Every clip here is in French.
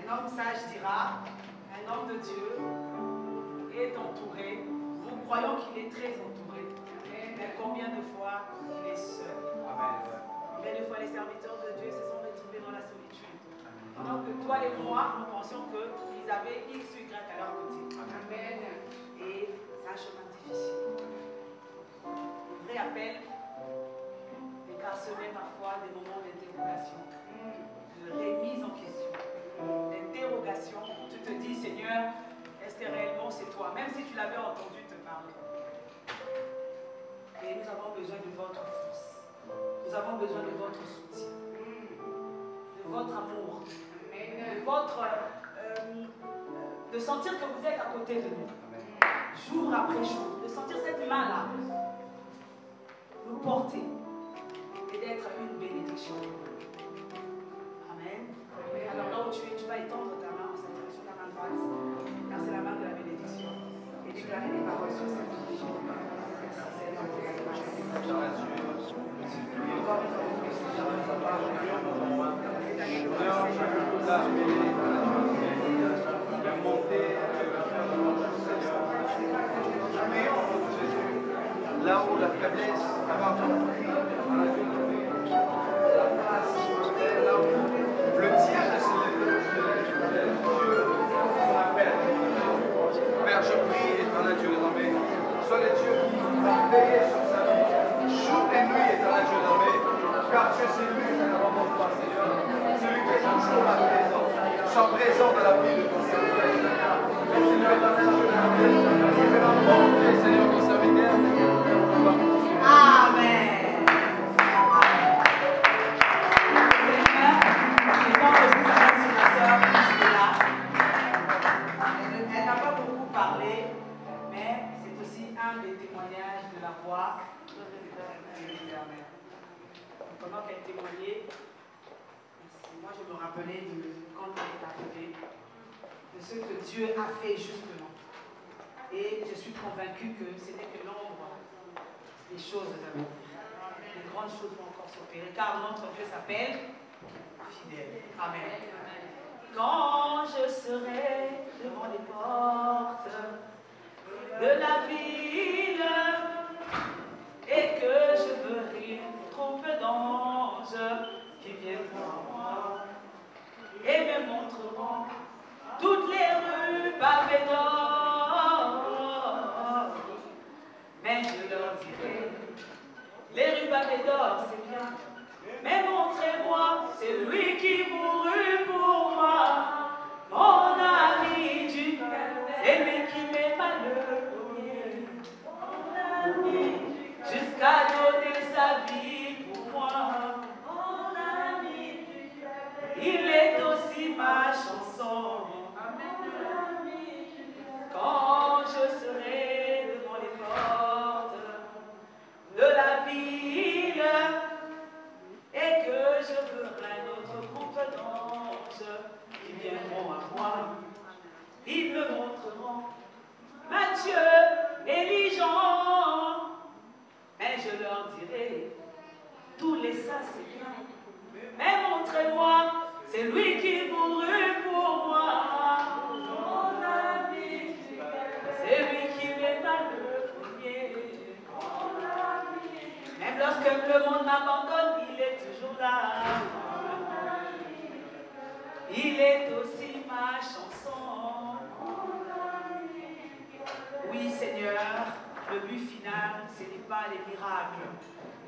homme sage dira, un homme de Dieu est entouré. Nous croyons qu'il est très entouré. Mais combien de fois il est seul? Combien de fois les serviteurs de Dieu se sont retrouvés dans la solitude? Pendant que toi et moi, nous pensions qu'ils avaient X, Y à leur côté. Amen. Et c'est un chemin difficile. Le vrai appel est parsemé parfois des moments d'interrogation, de remise en question, d'interrogation. Tu te dis, Seigneur, est-ce que réellement c'est toi? Même si tu l'avais entendu te parler. Et nous avons besoin de votre force. Nous avons besoin de votre soutien, de votre amour, de votre... de sentir que vous êtes à côté de nous, jour après jour, de sentir cette main-là nous porter et d'être une bénédiction. Amen. Alors là où tu es, tu vas étendre ta main en s'intéressant ta main droite, car c'est la main de la bénédiction, et déclarer des paroles sur cette bénédiction. Merci Seigneur pour la là où la faiblesse avant le tiers de Dieu qu'on appelle. Père, je prie, éternel Dieu nommé, sois le Dieu qui va veiller sur sa vie, jour et nuit, éternel Dieu nommé, car Dieu c'est lui qui ne remporte pas, Seigneur, celui qui est toujours à présent, soit présent dans la vie de ton serviteur. Seigneur, éternel Dieu nommé, qui fait la montée, Seigneur, ton serviteur. Amen. Elle n'a pas beaucoup parlé, mais c'est aussi un des témoignages de la voix. Pendant qu'elle témoignait, moi je me rappelais de quand elle est arrivée, de ce que Dieu a fait justement. Et je suis convaincue que ce n'est que l'ombre des choses à venir. Les grandes choses vont encore s'opérer, car notre Dieu s'appelle fidèle. Amen. Quand je serai devant les portes de la ville et que je verrai une troupe d'anges qui viendront à moi et me montreront toutes les rues pavées d'or, mais je leur dirai, les rues pavées d'or c'est bien, mais montrez-moi celui qui mourut pour moi, mon ami du cœur, c'est lui qui m'aima le premier, jusqu'à donner sa vie pour moi, mon ami du cœur, il est aussi ma chanson. Quand je serai devant les portes de la ville et que je verrai notre groupe d'anges qui viendront à moi, ils me montreront Matthieu et Jean, mais je leur dirai, tous les saints c'est bien, mais montrez-moi, c'est lui qui mourut pour moi, mon ami, c'est lui qui m'aima le premier, mon ami, même lorsque le monde m'abandonne, il est toujours là, il est aussi ma chanson. Oui Seigneur, le but final, ce n'est pas les miracles.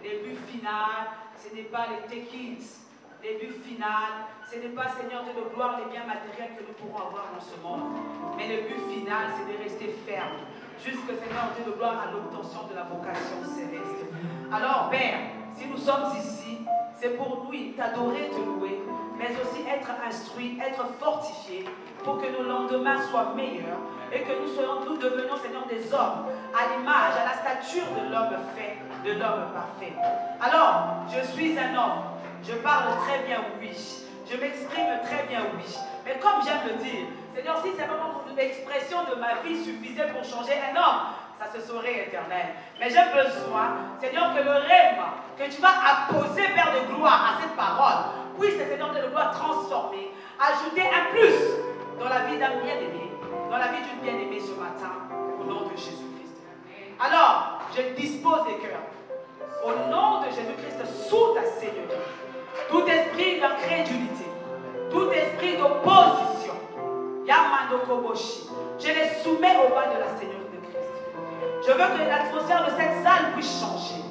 Le but final, ce n'est pas les take-its. Le but final, ce n'est pas, Seigneur Dieu de gloire, les biens matériels que nous pourrons avoir dans ce monde. Mais le but final, c'est de rester ferme. Jusque, Seigneur Dieu de gloire, à l'obtention de la vocation céleste. Alors, Père, si nous sommes ici, c'est pour nous t'adorer, te louer, mais aussi être instruits, être fortifiés, pour que nos lendemains soient meilleurs et que nous devenions, Seigneur, des hommes à l'image, à la stature de l'homme fait, de l'homme parfait. Alors, je suis un homme, je parle très bien, oui, je m'exprime très bien, oui, mais comme j'aime le dire, Seigneur, si simplement l'expression de ma vie suffisait pour changer un homme, ça se saurait éternel. Mais j'ai besoin, Seigneur, que le rêve que tu vas apposer, Père de gloire, à cette parole, puisse, Seigneur de gloire, transformer, ajouter un plus dans la vie d'un bien-aimé, dans la vie d'une bien-aimée ce matin, au nom de Jésus-Christ. Alors, je dispose des cœurs. Au nom de Jésus-Christ, sous ta Seigneurie, tout esprit d'incrédulité, tout esprit d'opposition, Yamando Koboshi, je les soumets au bas de la Seigneurie de Christ. Je veux que l'atmosphère de cette salle puisse changer.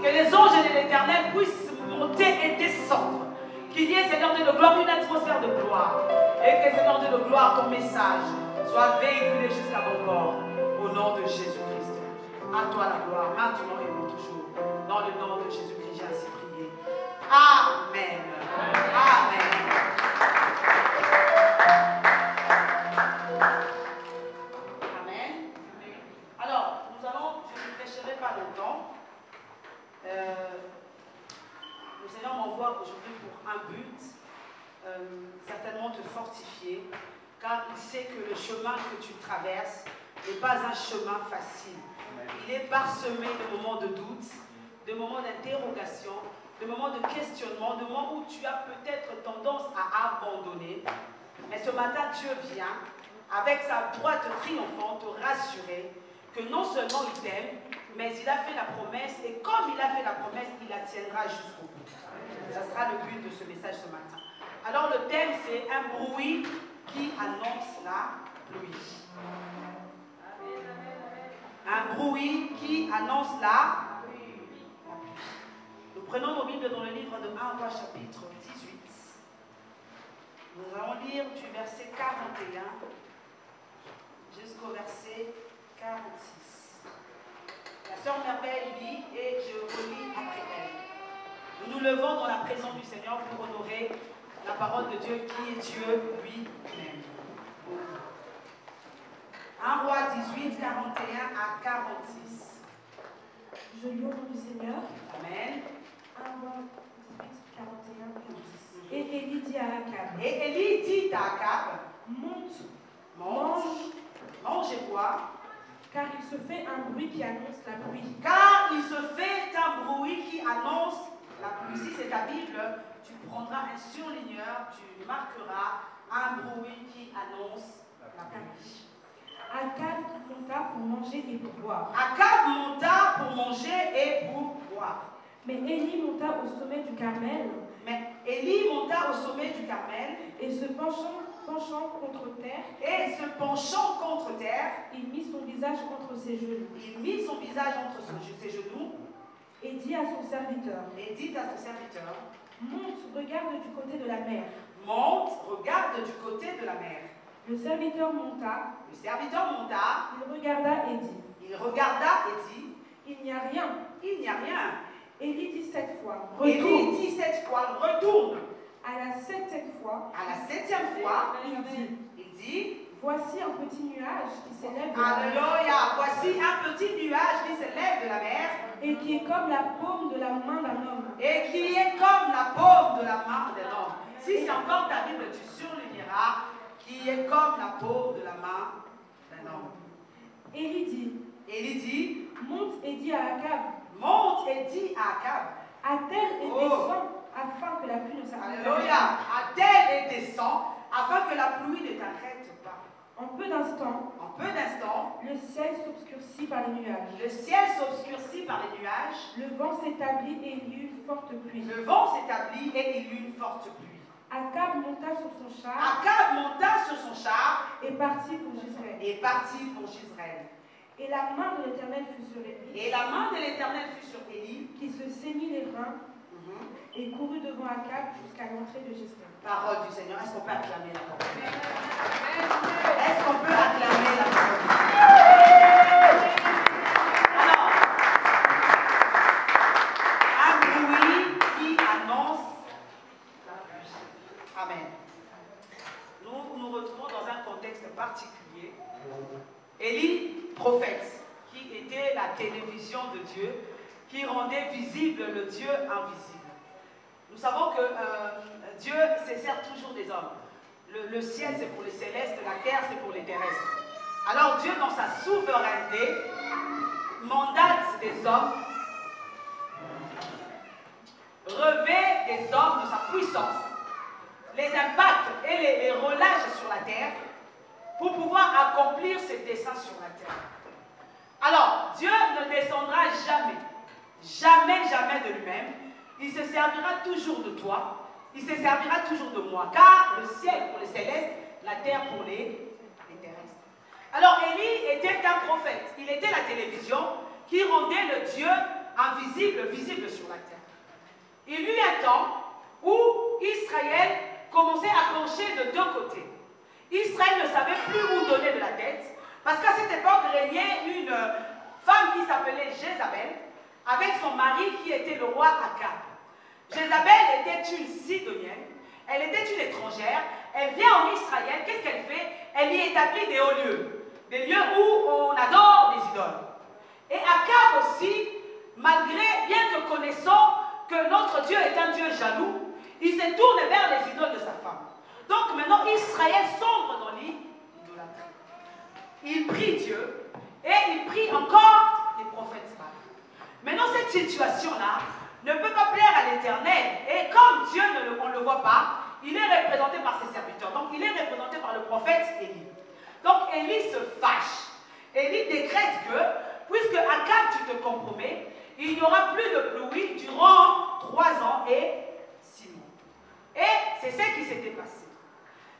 Que les anges de l'Éternel puissent monter et descendre. Qu'il y ait, Seigneur Dieu de gloire, une atmosphère de gloire. Et que, Seigneur Dieu de gloire, ton message soit véhiculé jusqu'à mon corps. Au nom de Jésus-Christ. À toi la gloire, maintenant et pour toujours. Dans le nom de Jésus-Christ, j'ai ainsi prié. Amen. Amen. Amen. Alors, je ne prêcherai pas longtemps. Le Seigneur m'envoie aujourd'hui pour un but, certainement te fortifier, car il sait que le chemin que tu traverses n'est pas un chemin facile. Il est parsemé de moments de doute, de moments d'interrogation, de moments de questionnement, de moments où tu as peut-être tendance à abandonner. Mais ce matin, Dieu vient, avec sa droite triomphante, te rassurer que non seulement il t'aime, mais il a fait la promesse, et comme il a fait la promesse, il la tiendra jusqu'au bout. Ça sera le but de ce message ce matin. Alors le thème, c'est un bruit qui annonce la pluie. Un bruit qui annonce la pluie. Nous prenons nos Bibles dans le livre de 1 Roi chapitre 18. Nous allons lire du verset 41 jusqu'au verset 46. La sœur Merveille lit et je relis après elle. Nous nous levons dans la présence du Seigneur pour honorer la parole de Dieu qui est Dieu lui-même. 1 Roi 18, 41 à 46. Je lis au nom du Seigneur. Amen. 1 Roi 18, 41, 46. Et Élie dit à Akab. Et Élie dit à Akab, mange et bois, car il se fait un bruit qui annonce la pluie. Car il se fait un bruit qui annonce la pluie. Si c'est ta Bible, tu prendras un surligneur, tu marqueras un bruit qui annonce la pluie. Akab monta pour manger et pour boire. Akab monta pour manger et pour boire. Mais Élie monta au sommet du Carmel. Et se penchant contre terre. Il mit son visage entre ses genoux. Et dit à son serviteur. Monte, regarde du côté de la mer. Le serviteur monta. Il regarda et dit. Il n'y a rien. Élie dit 7 fois. Retourne. À la septième fois, il dit. Voici un petit nuage qui s'élève de la mer. Alléluia. Voici un petit nuage qui s'élève de la mer. Et qui est comme la paume de la main d'un homme. Si c'est encore ta Bible, tu surligneras qui est comme la paume de la main d'un homme. Élie dit. Monte et dis à Akab. Attelle et descends afin que la pluie ne s'arrête pas. Alléluia. Attelle et descends afin que la pluie ne t'arrête pas. En peu d'instants, le ciel s'obscurcit par les nuages. Le vent s'établit et il y eut une forte pluie. Akab monta sur son char et partit pour Jezreel. Et la main de l'Éternel fut sur Élie, qui se saignit les reins et courut devant Akab jusqu'à l'entrée de Jezreel. Parole du Seigneur. Est-ce qu'on peut acclamer la parole? Est-ce qu'on peut acclamer la parole? Alors, un bruit qui annonce la pluie. Amen. Nous nous retrouvons dans un contexte particulier. Élie, prophète, qui était la télévision de Dieu, qui rendait visible le Dieu invisible. Nous savons que Dieu se sert toujours des hommes. Le ciel, c'est pour les célestes, la terre, c'est pour les terrestres. Alors Dieu, dans sa souveraineté, mandate des hommes, revêt des hommes de sa puissance, les impacts et les relâche sur la terre pour pouvoir accomplir ses desseins sur la terre. Alors, Dieu ne descendra jamais, jamais, jamais de lui-même. Il se servira toujours de toi. Il se servira toujours de moi. Car le ciel pour les célestes, la terre pour les terrestres. Alors, Élie était un prophète. Il était la télévision qui rendait le Dieu invisible, visible sur la terre. Il y eut un temps où Israël commençait à pencher de deux côtés. Israël ne savait plus où donner de la tête, parce qu'à cette époque régnait une femme qui s'appelait Jézabel, avec son mari qui était le roi Akab. Jézabel était une Sidonienne, elle était une étrangère, elle vient en Israël, qu'est-ce qu'elle fait? Elle y établit des hauts lieux, des lieux où on adore des idoles. Et Akab aussi, malgré, bien que connaissant que notre Dieu est un Dieu jaloux, il se tourne vers les idoles de sa femme. Donc maintenant, Israël sombre dans l'idolâtrie. Il prie Dieu et il prie encore les prophètes. Maintenant, cette situation-là ne peut pas plaire à l'Éternel. Et comme Dieu, on ne le voit pas, il est représenté par ses serviteurs. Donc, il est représenté par le prophète Élie. Donc, Élie se fâche. Élie décrète que, puisque Akab, tu te compromets, il n'y aura plus de pluie durant 3 ans et 6 mois. Et c'est ce qui s'était passé.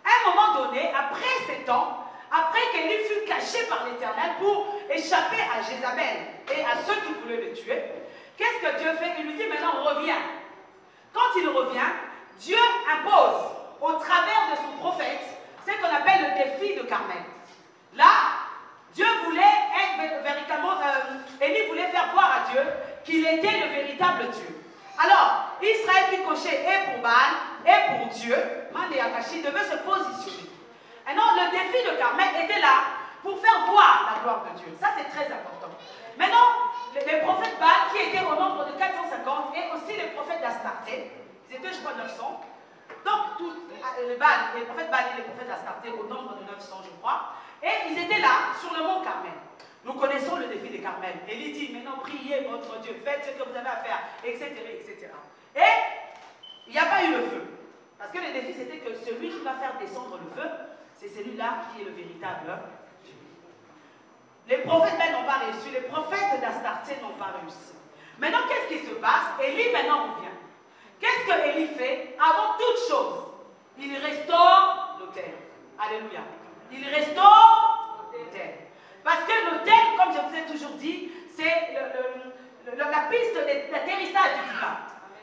À un moment donné, après 7 ans, après qu'Élie fut caché par l'Éternel pour échapper à Jézabel et à ceux qui voulaient le tuer, qu'est-ce que Dieu fait? Il lui dit maintenant reviens. Quand il revient, Dieu impose au travers de son prophète ce qu'on appelle le défi de Carmel. Là, Dieu voulait être véritablement, Élie voulait faire voir à Dieu qu'il était le véritable Dieu. Alors, Israël qui cochait et pour Baal et pour Dieu, Mandé Akashi devait se positionner. Et non, le défi de Carmel était là pour faire voir la gloire de Dieu. Ça, c'est très important. Maintenant, les prophètes Baal, qui étaient au nombre de 450, et aussi les prophètes d'Astarté, ils étaient, je crois, 900. Donc, tous les prophètes Baal et les prophètes d'Astarté, au nombre de 900, je crois, et ils étaient là, sur le mont Carmel. Nous connaissons le défi de Carmel. Élie dit, maintenant, priez votre Dieu, faites ce que vous avez à faire, etc., etc. Et il n'y a pas eu le feu. Parce que le défi, c'était que celui qui va faire descendre le feu, c'est celui-là qui est le véritable Dieu. Les prophètes n'ont pas réussi, les prophètes d'Astarté n'ont pas réussi. Maintenant, qu'est-ce qui se passe? Élie maintenant revient. Qu'est-ce que Élie fait? Avant toute chose, il restaure l'autel. Alléluia. Il restaure l'autel. Parce que l'autel, comme je vous ai toujours dit, c'est la piste d'atterrissage du divin.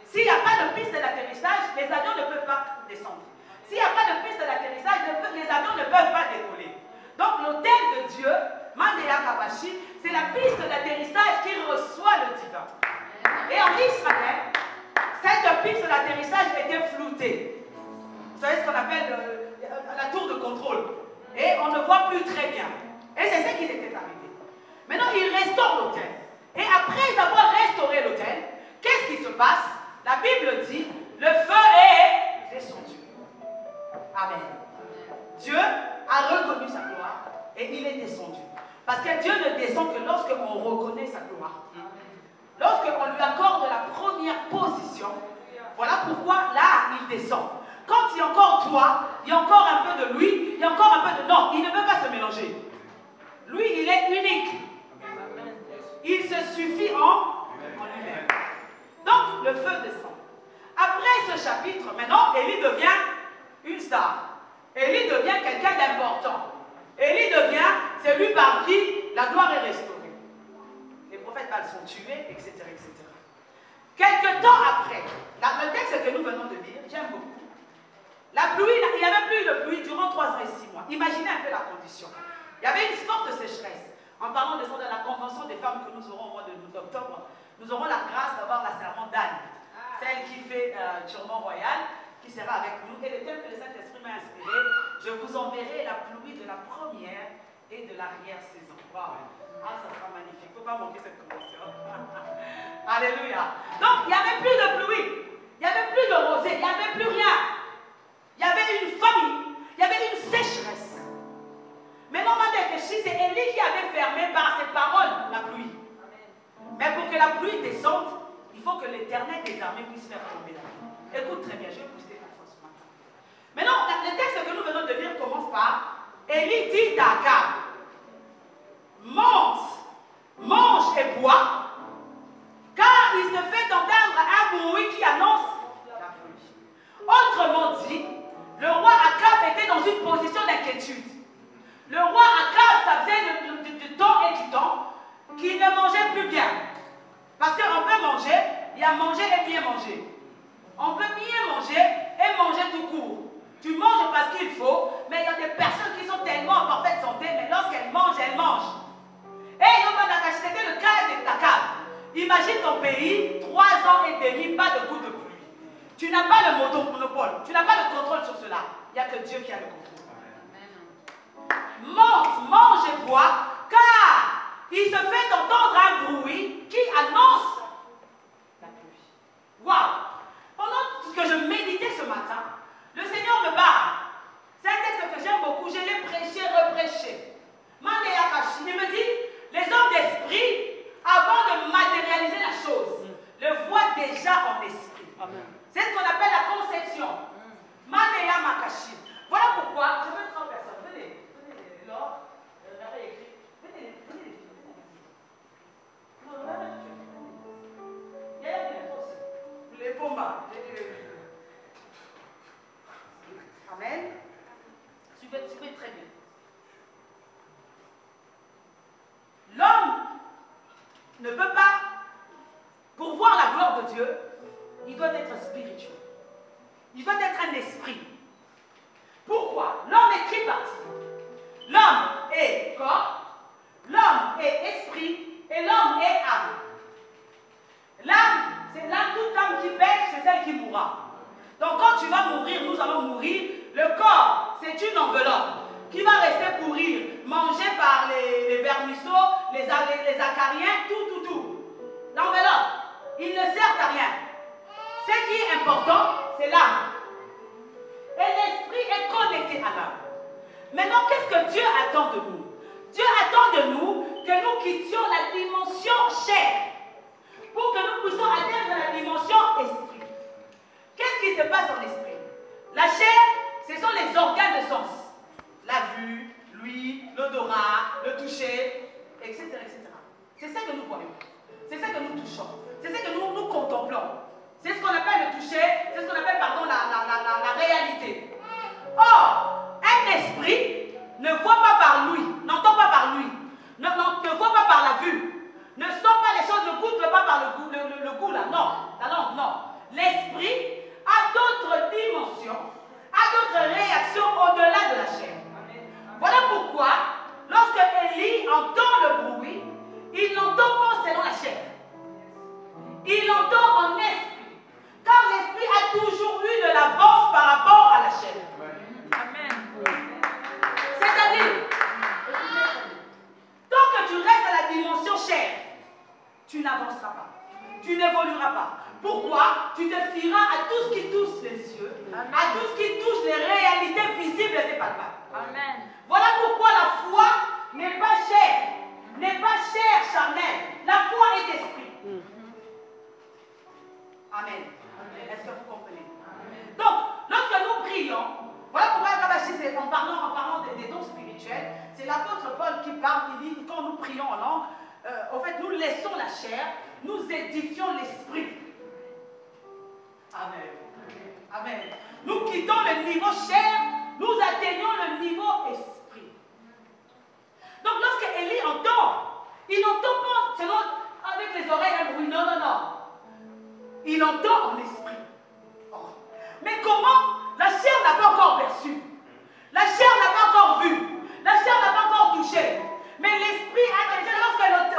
S'il n'y a pas de piste d'atterrissage, les avions ne peuvent pas descendre. S'il n'y a pas de piste d'atterrissage, les avions ne peuvent pas décoller. Donc l'autel de Dieu, Mandéa Kabashi, c'est la piste d'atterrissage qui reçoit le divin. Et en Israël, cette piste d'atterrissage était floutée. Vous savez ce qu'on appelle la tour de contrôle. Et on ne voit plus très bien. Et c'est ce qui était arrivé. Maintenant, il restaure l'autel. Et après avoir restauré l'autel, qu'est-ce qui se passe? La Bible dit, le feu est descendu. Amen. Dieu a reconnu sa gloire et il est descendu. Parce que Dieu ne descend que lorsqu'on reconnaît sa gloire. Lorsqu'on lui accorde la première position, voilà pourquoi là, il descend. Quand il y a encore toi, il y a encore un peu de lui, il y a encore un peu de... Non, il ne peut pas se mélanger. Lui, il est unique. Il se suffit en lui-même. Donc, le feu descend. Après ce chapitre, maintenant, Élie devient une star. Élie devient quelqu'un d'important. Élie devient celui par qui la gloire est restaurée. Les prophètes Baal sont tués, etc., etc. Quelque temps après, le texte que nous venons de lire, j'aime beaucoup. La pluie, il n'y avait plus de pluie durant 3 ans et 6 mois. Imaginez un peu la condition. Il y avait une forte sécheresse. En parlant de la convention des femmes que nous aurons au mois d'octobre, nous aurons la grâce d'avoir la servante d'Anne, celle qui fait turban royal, qui sera avec nous. Et le thème que le Saint-Esprit m'a inspiré, je vous enverrai la pluie de la première et de l'arrière-saison. Wow. Ah, ça sera magnifique. Il ne faut pas manquer cette convention. Alléluia. Donc, il n'y avait plus de pluie. Il n'y avait plus de rosée. Il n'y avait plus rien. Il y avait une famine. Il y avait une sécheresse. Mais non, c'est Élie qui avait fermé par ses paroles la pluie. Mais pour que la pluie descende, il faut que l'Éternel des armées puisse faire tomber la pluie. Écoute très bien, je vais booster ta foi ce matin. Élie dit à Akab, monte, mange et bois, car il se fait entendre un bruit qui annonce la pluie. Autrement dit, le roi Akab était dans une position d'inquiétude. Le roi Akab, ça faisait du temps et du temps qu'il ne mangeait plus bien. Parce qu'on peut manger, il y a manger et bien manger. On peut bien manger et manger tout court. Tu manges parce qu'il faut, mais il y a des personnes qui sont tellement en parfaite santé, mais lorsqu'elles mangent, elles mangent. Et Yomanakashi, c'était le cas d'Akab. Imagine ton pays, 3 ans et demi, pas de coup de pluie. Tu n'as pas le monopole, tu n'as pas le contrôle sur cela. Il n'y a que Dieu qui a le contrôle. Monte, mange et bois, car il se fait entendre un bruit qui annonce la pluie. Waouh! Pendant que je méditais ce matin, le Seigneur me parle. C'est un texte que j'aime beaucoup, je l'ai prêché, reprêché. Il me dit, les hommes d'esprit, avant de matérialiser la chose, le voient déjà en esprit. C'est ce qu'on appelle la conception. Maneya Makashi. Voilà pourquoi, je veux 3 personnes. Venez, Laure, j'avais écrit. Venez, les filles. Non, il y a aussi. Les bombas. Amen. Suivez très bien. L'homme ne peut pas, pour voir la gloire de Dieu, il doit être spirituel. Il doit être un esprit. Pourquoi? L'homme est tripartite. L'homme est corps, l'homme est esprit et l'homme est âme. L'âme, c'est l'âme, toute âme qui pêche, c'est celle qui mourra. Donc quand tu vas mourir, nous allons mourir. Le corps, c'est une enveloppe qui va rester pourrir, mangée par les vermisseaux, les acariens, tout. L'enveloppe, il ne sert à rien. Ce qui est important, c'est l'âme. Et l'esprit est connecté à l'âme. Maintenant, qu'est-ce que Dieu attend de nous? Dieu attend de nous que nous quittions la dimension chair pour que nous puissions atteindre la dimension esprit. Qu'est-ce qui se passe en esprit? La chair, ce sont les organes de sens. La vue, l'ouïe, l'odorat, le toucher, etc. C'est ça que nous voyons. C'est ça que nous touchons. C'est ça que nous contemplons. C'est ce qu'on appelle le toucher, c'est ce qu'on appelle, la réalité. Or, un esprit ne voit pas par l'ouïe, n'entend pas par l'ouïe, ne voit pas par la vue, ne sent pas les choses, ne goûte pas par le goût là, non, la langue, non. L'esprit a d'autres dimensions, a d'autres réactions au-delà de la chair. Voilà pourquoi, lorsque Élie entend le bruit, il n'entend pas selon la chair. Il entend en esprit. Car l'esprit a toujours eu de l'avance par rapport à la chair. Amen. C'est-à-dire, tant que tu restes à la dimension chair, tu n'avanceras pas. Tu n'évolueras pas. Pourquoi? Tu te fieras à tout ce qui touche les yeux, Amen. À tout ce qui touche les réalités visibles et palpables. Amen. Voilà pourquoi la foi n'est pas chair charnelle. La foi est esprit. Amen. Est-ce que vous comprenez? Amen. Donc, lorsque nous prions, voilà pourquoi en parlant des dons spirituels, c'est l'apôtre Paul qui parle, il dit, quand nous prions en langue, en fait, nous laissons la chair, nous édifions l'esprit. Amen. Amen. Nous quittons le niveau chair, nous atteignons le niveau esprit. Donc, lorsque Élie entend, il n'entend pas selon, avec les oreilles un bruit, non. Il entend en esprit. Oh. Mais comment? La chair n'a pas encore perçu. La chair n'a pas encore vu. La chair n'a pas encore touché. Mais l'esprit a déjà,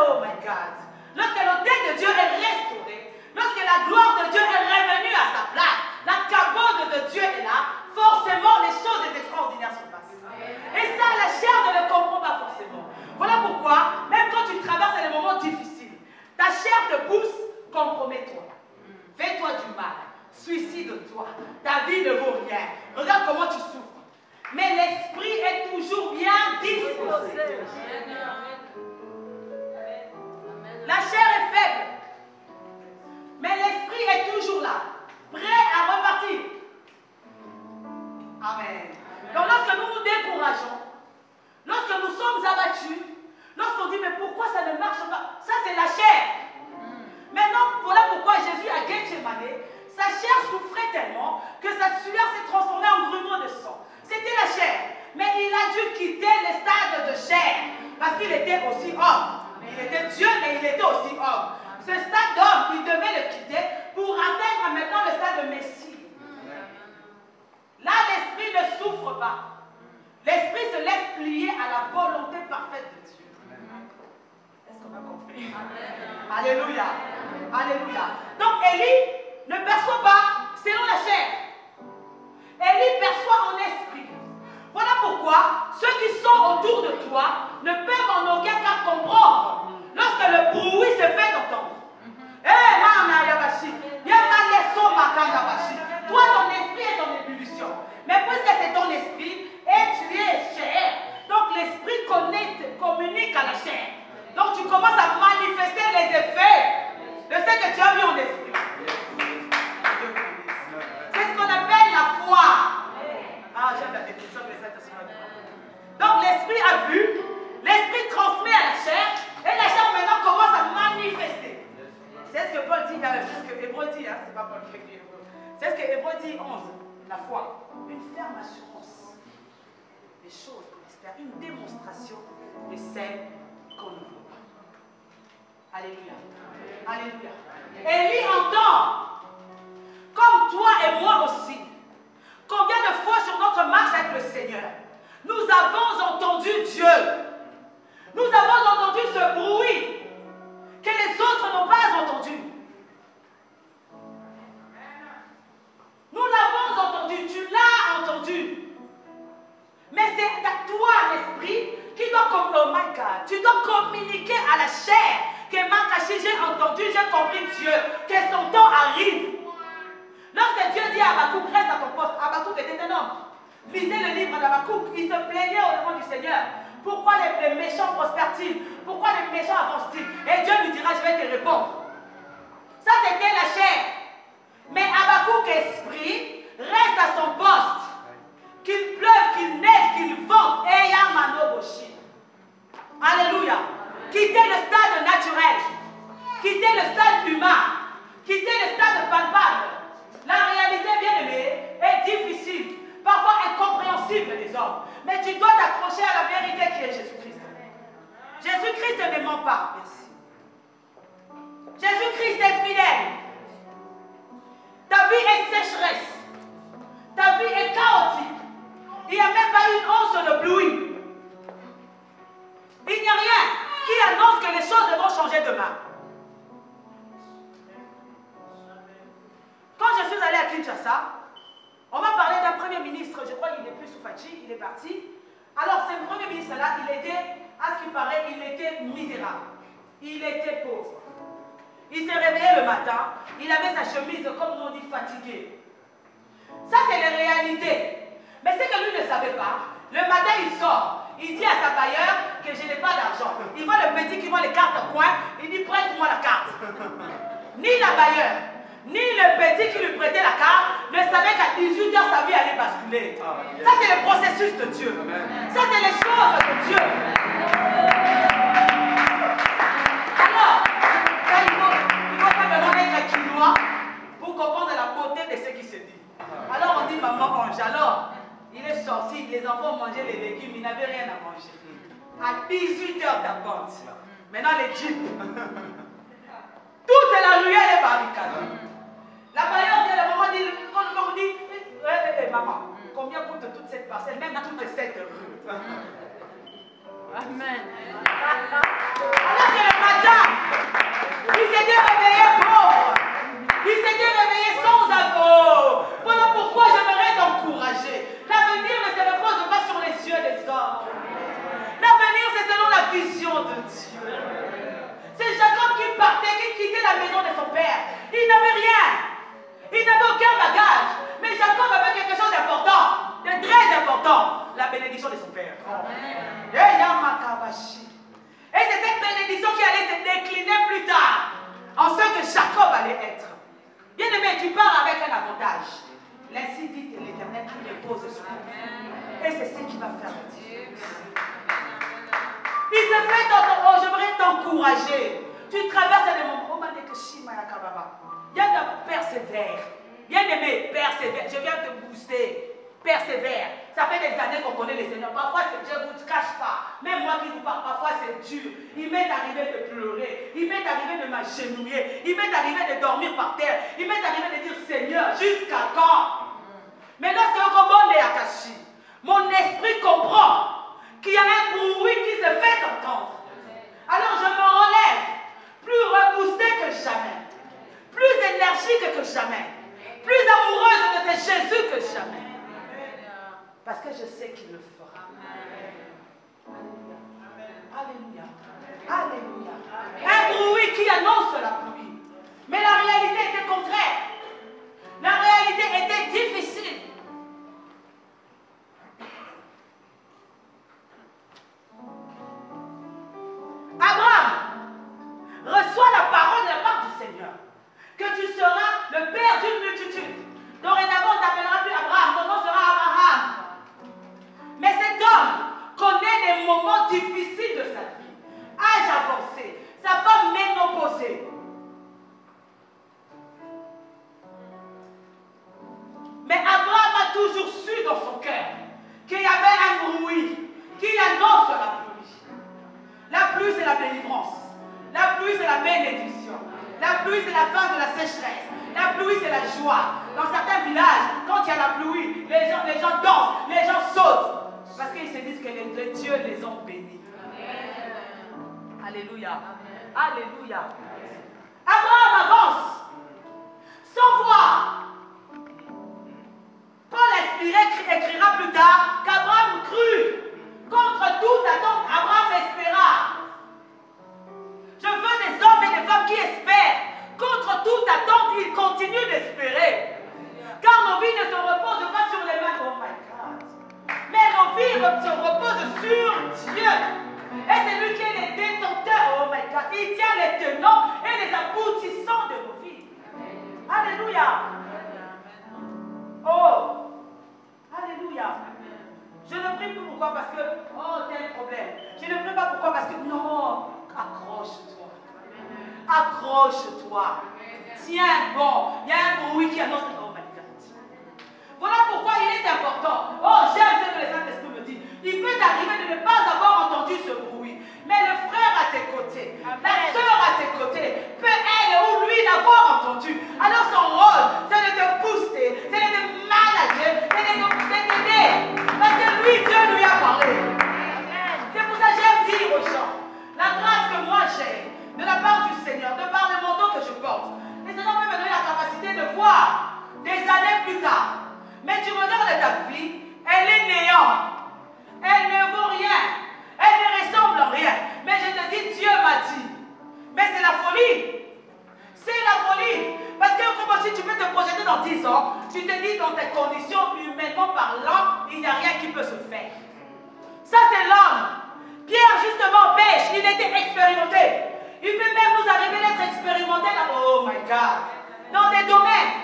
oh my God, lorsque l'autel de Dieu est restauré, lorsque la gloire de Dieu est revenue à sa place, la cabode de Dieu est là, forcément les choses extraordinaires se passent. Et ça, la chair ne le comprend pas forcément. Voilà pourquoi, même quand tu traverses des moments difficiles, ta chair te pousse, compromets-toi. Fais-toi du mal, suicide-toi, ta vie ne vaut rien. Regarde comment tu souffres. Mais l'esprit est toujours bien disposé. La chair est faible, mais l'esprit est toujours là, prêt à repartir. Amen. Donc lorsque nous nous décourageons, sommes abattus, lorsqu'on dit, mais pourquoi ça ne marche pas? Ça, c'est la chair. Maintenant, voilà pourquoi Jésus à Gethsemane, sa chair souffrait tellement que sa sueur s'est transformée en grumeaux de sang. C'était la chair. Mais il a dû quitter le stade de chair. Parce qu'il était aussi homme. Il était Dieu, mais il était aussi homme. Ce stade d'homme, il devait le quitter pour atteindre maintenant le stade de Messie. Là, l'esprit ne souffre pas. L'esprit se laisse plier à la volonté parfaite de Dieu. Est-ce qu'on a compris? Alléluia. Alléluia. Donc, Élie ne perçoit pas selon la chair. Élie perçoit en esprit. Voilà pourquoi ceux qui sont autour de toi ne peuvent en aucun cas comprendre lorsque le bruit se fait entendre. Toi, ton esprit est en ébullition. Mais puisque c'est ton esprit et tu es chair, donc l'esprit communique à la chair. Donc tu commences à manifester les effets de ce que tu as vu en esprit. C'est ce qu'on appelle la foi. Ah, j'aime la définition de Saint-Esprit. Donc l'esprit a vu, l'esprit transmet à la chair, et la chair maintenant commence à manifester. C'est ce que Paul dit, c'est ce que Hébreu dit, hein, c'est pas Paul qui écrit Hébreu. C'est ce que Hébreu dit 11, la foi. Une ferme assurance des choses qu'on espère, une démonstration de celles qu'on ne voit pas. Alléluia. Alléluia. Élie entend, comme toi et moi aussi, combien de fois sur notre marche avec le Seigneur, nous avons entendu Dieu. Nous avons entendu ce bruit que les autres n'ont pas entendu. Nous l'avons entendu, tu l'as entendu. Mais c'est à toi, l'esprit, qui doit, oh my God, tu dois communiquer à la chair que Makashi, j'ai entendu, j'ai compris Dieu, que son temps arrive. Lorsque Dieu dit à Habakkuk, reste à ton poste, Habakkuk était un homme. Lisez le livre d'Habakkuk, il se plaignait au devant du Seigneur. Pourquoi les méchants prospèrent-ils? Pourquoi les méchants avancent-ils? Et Dieu lui dira, je vais te répondre. Ça, c'était la chair. Mais Habakkuk, esprit, reste à son poste. Qu'il pleuve, qu'il neige, qu'il vente. Eya manoboshi. Alléluia. Quittez le stade naturel. Quittez le stade humain. Quittez le stade palpable. La réalité, bien aimée, est difficile. Parfois incompréhensible des hommes. Mais tu dois t'accrocher à la vérité qui est Jésus-Christ. Jésus-Christ ne ment pas. Merci. Jésus-Christ est fidèle. Ta vie est sécheresse. Ta vie est chaotique. Il n'y a même pas une once de pluie. Il n'y a rien qui annonce que les choses vont changer demain. Quand je suis allée à Kinshasa, on m'a parlé d'un premier ministre, je crois qu'il n'est plus sous Fachi, il est parti. Alors ce premier ministre-là, il était, à ce qu'il paraît, il était misérable. Il était pauvre. Il s'est réveillé le matin, il avait sa chemise, comme on dit, fatiguée. Ça, c'est les réalités. Mais ce que lui ne savait pas, le matin, il sort. Il dit à sa bailleur que je n'ai pas d'argent. Il voit le petit qui voit les cartes au coin, il dit, prête-moi la carte. Ni la bailleur, ni le petit qui lui prêtait la carte ne savait qu'à 18 h sa vie allait basculer. Ça, c'est le processus de Dieu. Ça, c'est les choses de Dieu. Alors, il ne faut pas vraiment être quinois pour comprendre la beauté de ce qui se dit. Alors, on dit, maman ange. Alors, il est sorti, les enfants mangeaient les légumes, ils n'avaient rien à manger. À 18 h d'attente. Maintenant, les jeeps. Toute la ruelle est barricadée. La bailleure, la maman dit, maman, combien coûte toute cette parcelle, même toute cette rue? Amen. Alors que le matin, il s'était réveillé pauvre. Il s'était réveillé sans amour. Voilà pourquoi j'aimerais t'encourager. L'avenir ne se repose pas sur les yeux des hommes. L'avenir, c'est selon la vision de Dieu. C'est Jacob qui partait, qui quittait la maison de son père. Il n'avait rien. Il n'avait aucun bagage. Mais Jacob avait quelque chose d'important, de très important. La bénédiction de son père. Et c'est cette bénédiction qui allait se décliner plus tard en ce que Jacob allait être. Bien aimé, tu pars avec un avantage. L'ainsi dit l'Éternel qui repose sur toi. Et c'est ce qui va faire la différence. j'aimerais t'encourager. Tu traverses des moments. Persévère. Bien-aimé, persévère. Je viens te booster. Persévère. Ça fait des années qu'on connaît les Seigneurs. Parfois, je ne vous cache pas. Même moi qui vous parle, parfois c'est dur. Il m'est arrivé de pleurer. Il m'est arrivé de m'agenouiller. Il m'est arrivé de dormir par terre. Il m'est arrivé de dire Seigneur, jusqu'à quand? Mais lorsque mon esprit comprend qu'il y a un bruit qui se fait entendre. Alors je me relève, plus reboosté que jamais, plus énergique que jamais, plus amoureuse de ce Jésus que jamais. Parce que je sais qu'il le fera. Alléluia. Alléluia. Un bruit qui annonce la pluie. Mais la réalité était contraire. La réalité était difficile. Abraham reçoit la parole de la part du Seigneur que tu seras le père d'une multitude. Dorénavant, on ne t'appellera plus Abraham, ton nom sera Abraham. Mais cet homme connaît des moments difficiles de sa vie. Âge avancé, sa femme ménopausée. Mais Abraham a toujours su dans son cœur qu'il y avait un bruit qui annonce la pluie. La pluie, c'est la délivrance. La pluie, c'est la bénédiction. La pluie, c'est la fin de la sécheresse. La pluie, c'est la joie. Dans certains villages, quand il y a la pluie, les gens dansent, les gens sautent. Parce qu'ils se disent que les dieux les ont bénis. Amen. Alléluia. Amen. Alléluia. Abraham avance sans voir. Paul écrira plus tard qu'Abraham crut. Contre toute attente, Abraham espéra. Je veux des hommes et des femmes qui espèrent. Contre toute attente, ils continuent d'espérer. Car nos vies ne se reposent pas sur les mains. Oh my God. Mais nos vies se reposent sur Dieu. Et c'est lui qui est le détenteur. Oh my God. Il tient les tenants et les aboutissants de nos vies. Alléluia. Oh. Alléluia. Je ne prie pas pourquoi parce que, oh, tel problème. Je ne prie pas pourquoi parce que, non, accroche-toi. Accroche-toi. Tiens bon. Il y a un bruit qui annonce, oh my God. Voilà pourquoi il est important. Oh, j'aime ce que le Saint-Esprit me dit. Il peut t'arriver de ne pas avoir entendu ce bruit. Mais le frère à tes côtés, la sœur à tes côtés, peut elle ou lui l'avoir entendu. Alors son rôle, c'est de te booster, c'est de te manager, c'est de t'aider. Parce que lui, Dieu lui a parlé. C'est pour ça que j'aime dire aux gens, la grâce que moi j'ai, de la part du Seigneur, de par le manteau que je porte, le Seigneur peut me donner la capacité de voir des années plus tard. Mais tu regardes ta vie, elle est néant. Elle ne vaut rien. Elle ne ressemble à rien. Mais je te dis, Dieu m'a dit. Mais c'est la folie. C'est la folie. Parce que comme si tu peux te projeter dans 10 ans, tu te dis dans tes conditions, humainement parlant, il n'y a rien qui peut se faire. Ça c'est l'homme. Pierre justement pêche, il était expérimenté. Il peut même nous arriver d'être expérimenté là. Oh my God. Dans des domaines.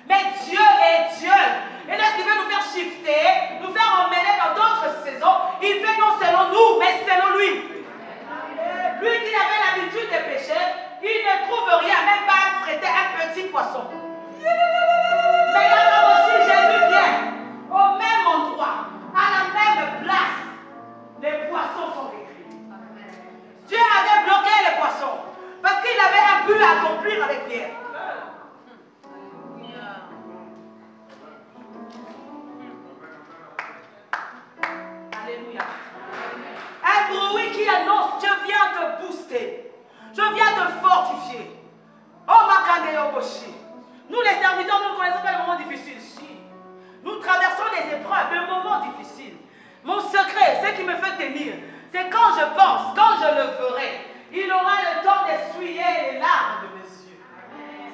Mais Dieu est Dieu. Et lorsqu'il veut nous faire shifter, nous faire emmener dans d'autres saisons, il fait non selon nous, mais selon lui. Lui qui avait l'habitude de pêcher, il ne trouve rien, même pas fréter un petit poisson. Mais là aussi, Jésus vient au même endroit, à la même place. Les poissons sont écrits. Dieu avait bloqué les poissons parce qu'il avait un but à accomplir avec Pierre. Alléluia. Un bruit qui annonce, je viens te booster. Je viens te fortifier. Oh Makande Yoboshi. Nous les serviteurs, nous ne connaissons pas les moments difficiles. Si. Nous traversons des épreuves, des moments difficiles. Mon secret, ce qui me fait tenir, c'est quand je pense, quand je le ferai, il aura le temps d'essuyer les larmes de mes yeux.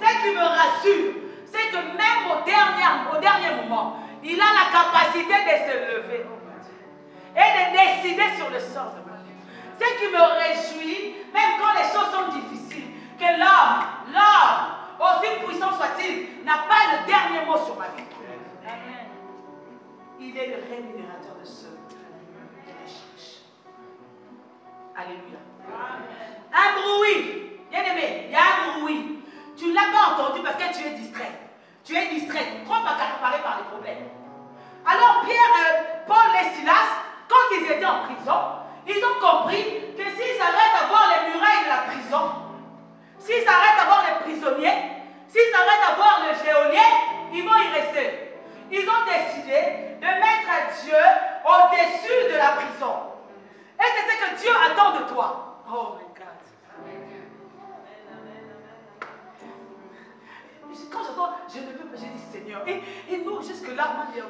Ce qui me rassure, c'est que même au dernier moment, il a la capacité de se lever et de décider sur le sort de ma vie. Ce qui me réjouit, même quand les choses sont difficiles, que l'homme, aussi puissant soit-il, n'a pas le dernier mot sur ma vie. Amen. Il est le rémunérateur de ceux qui le cherchent. Alléluia. n'as pas entendu parce que tu es distrait. Tu es distrait, trop accaparé par les problèmes. Alors Pierre, Paul et Silas, quand ils étaient en prison, ils ont compris que s'ils arrêtent à voir les murailles de la prison, s'ils arrêtent à voir les prisonniers, s'ils arrêtent à voir le geôlier, ils vont y rester. Ils ont décidé de mettre Dieu au-dessus de la prison. Et c'est ce que Dieu attend de toi. Oh my God. Quand j'entends, je ne peux pas, je dis Seigneur. Et nous, jusque-là, on tient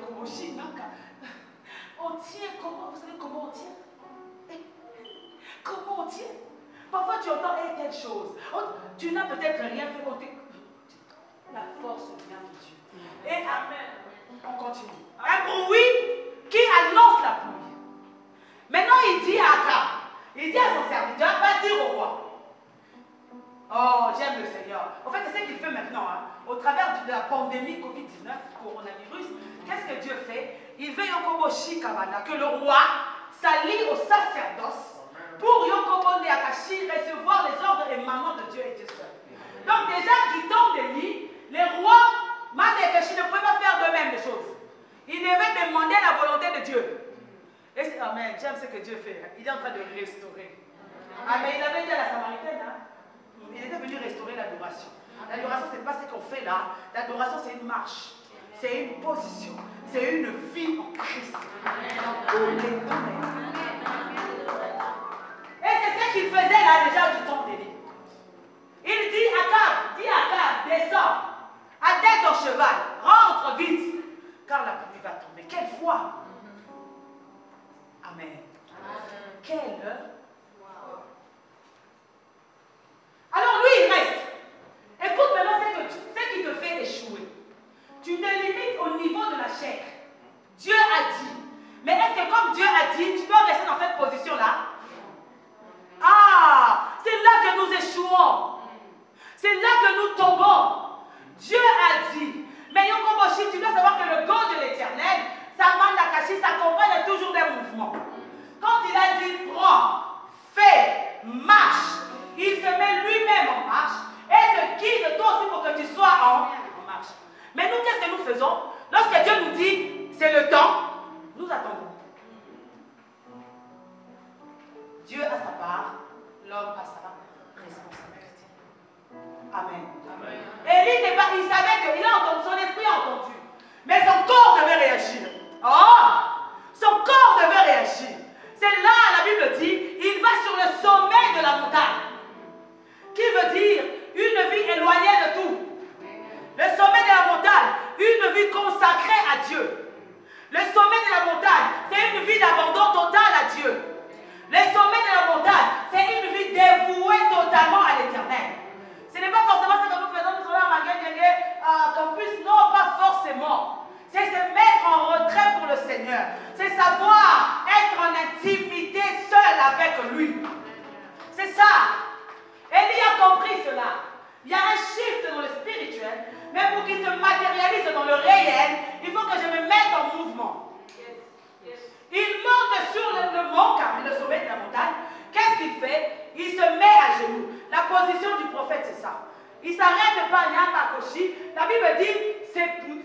comment, vous savez comment on tient? Comment on tient? Parfois tu entends telle chose. Tu n'as peut-être rien fait. La force vient de Dieu. Et amen. On continue. Un bruit qui annonce la pluie. Maintenant, il dit à Akab, il dit à son serviteur, va dire au roi. Oh, j'aime le Seigneur. En fait, c'est ce qu'il fait maintenant. Hein. Au travers de la pandémie Covid-19, coronavirus, qu'est-ce que Dieu fait? Il veut Yokoboshi Kabana, que le roi s'allie au sacerdoce pour Yokobo Neakashi recevoir les ordres émanant de Dieu et Dieu seul. Donc déjà, quittant des lits, les rois Mandekashi ne pouvaient pas faire d'eux-mêmes les choses. Ils devaient demander la volonté de Dieu. Et amen, j'aime ce que Dieu fait. Il est en train de restaurer. Amen, il avait dit à la Samaritaine, hein, il était venu restaurer l'adoration. L'adoration, ce n'est pas ce qu'on fait là. L'adoration, c'est une marche. C'est une position. C'est une vie en Christ. Et c'est ce qu'il faisait là déjà du temps d'Élie. Il dit Akab, descends, attelle ton cheval, rentre vite, car la pluie va tomber. Quelle foi! Amen. Quelle foi! Alors lui, il reste. Écoute maintenant ce qui te fait échouer. Tu te limites au niveau de la chair. Dieu a dit. Mais est-ce que comme Dieu a dit, tu dois rester dans cette position-là? Ah, c'est là que nous échouons. C'est là que nous tombons. Dieu a dit. Mais Yokoboshi, tu dois savoir que le don de l'éternel, sa mandakashi s'accompagne toujours des mouvements. Quand il a dit prends, fais, marche, il se met lui-même en marche et te guide toi aussi pour que tu sois en marche. Mais nous, qu'est-ce que nous faisons? Lorsque Dieu nous dit c'est le temps, nous attendons. Dieu a sa part, l'homme a sa responsabilité. Amen. Élie n'est pas, il savait qu'il a entendu, son esprit a entendu, mais son corps devait réagir. Oh, son corps devait réagir. C'est là, la Bible dit, il va sur le sommet de la montagne, qui veut dire une vie éloignée de tout. Le sommet de la montagne, une vie consacrée à Dieu. Le sommet de la montagne, c'est une vie d'abandon total à Dieu. Le sommet de la montagne, c'est une vie dévouée totalement à l'Éternel. Ce n'est pas forcément ce que nous faisons, nous sommes là à campus, non, pas forcément. C'est se mettre en retrait pour le Seigneur. C'est savoir être en intimité seul avec lui. C'est ça. Élie a compris cela. Il y a un shift dans le spirituel, mais pour qu'il se matérialise dans le réel, il faut que je me mette en mouvement. Il monte sur le mont, car le sommet de la montagne. Qu'est-ce qu'il fait? Il se met à genoux. La position du prophète, c'est ça. Il ne s'arrête pas à Nyambakoshi. La Bible dit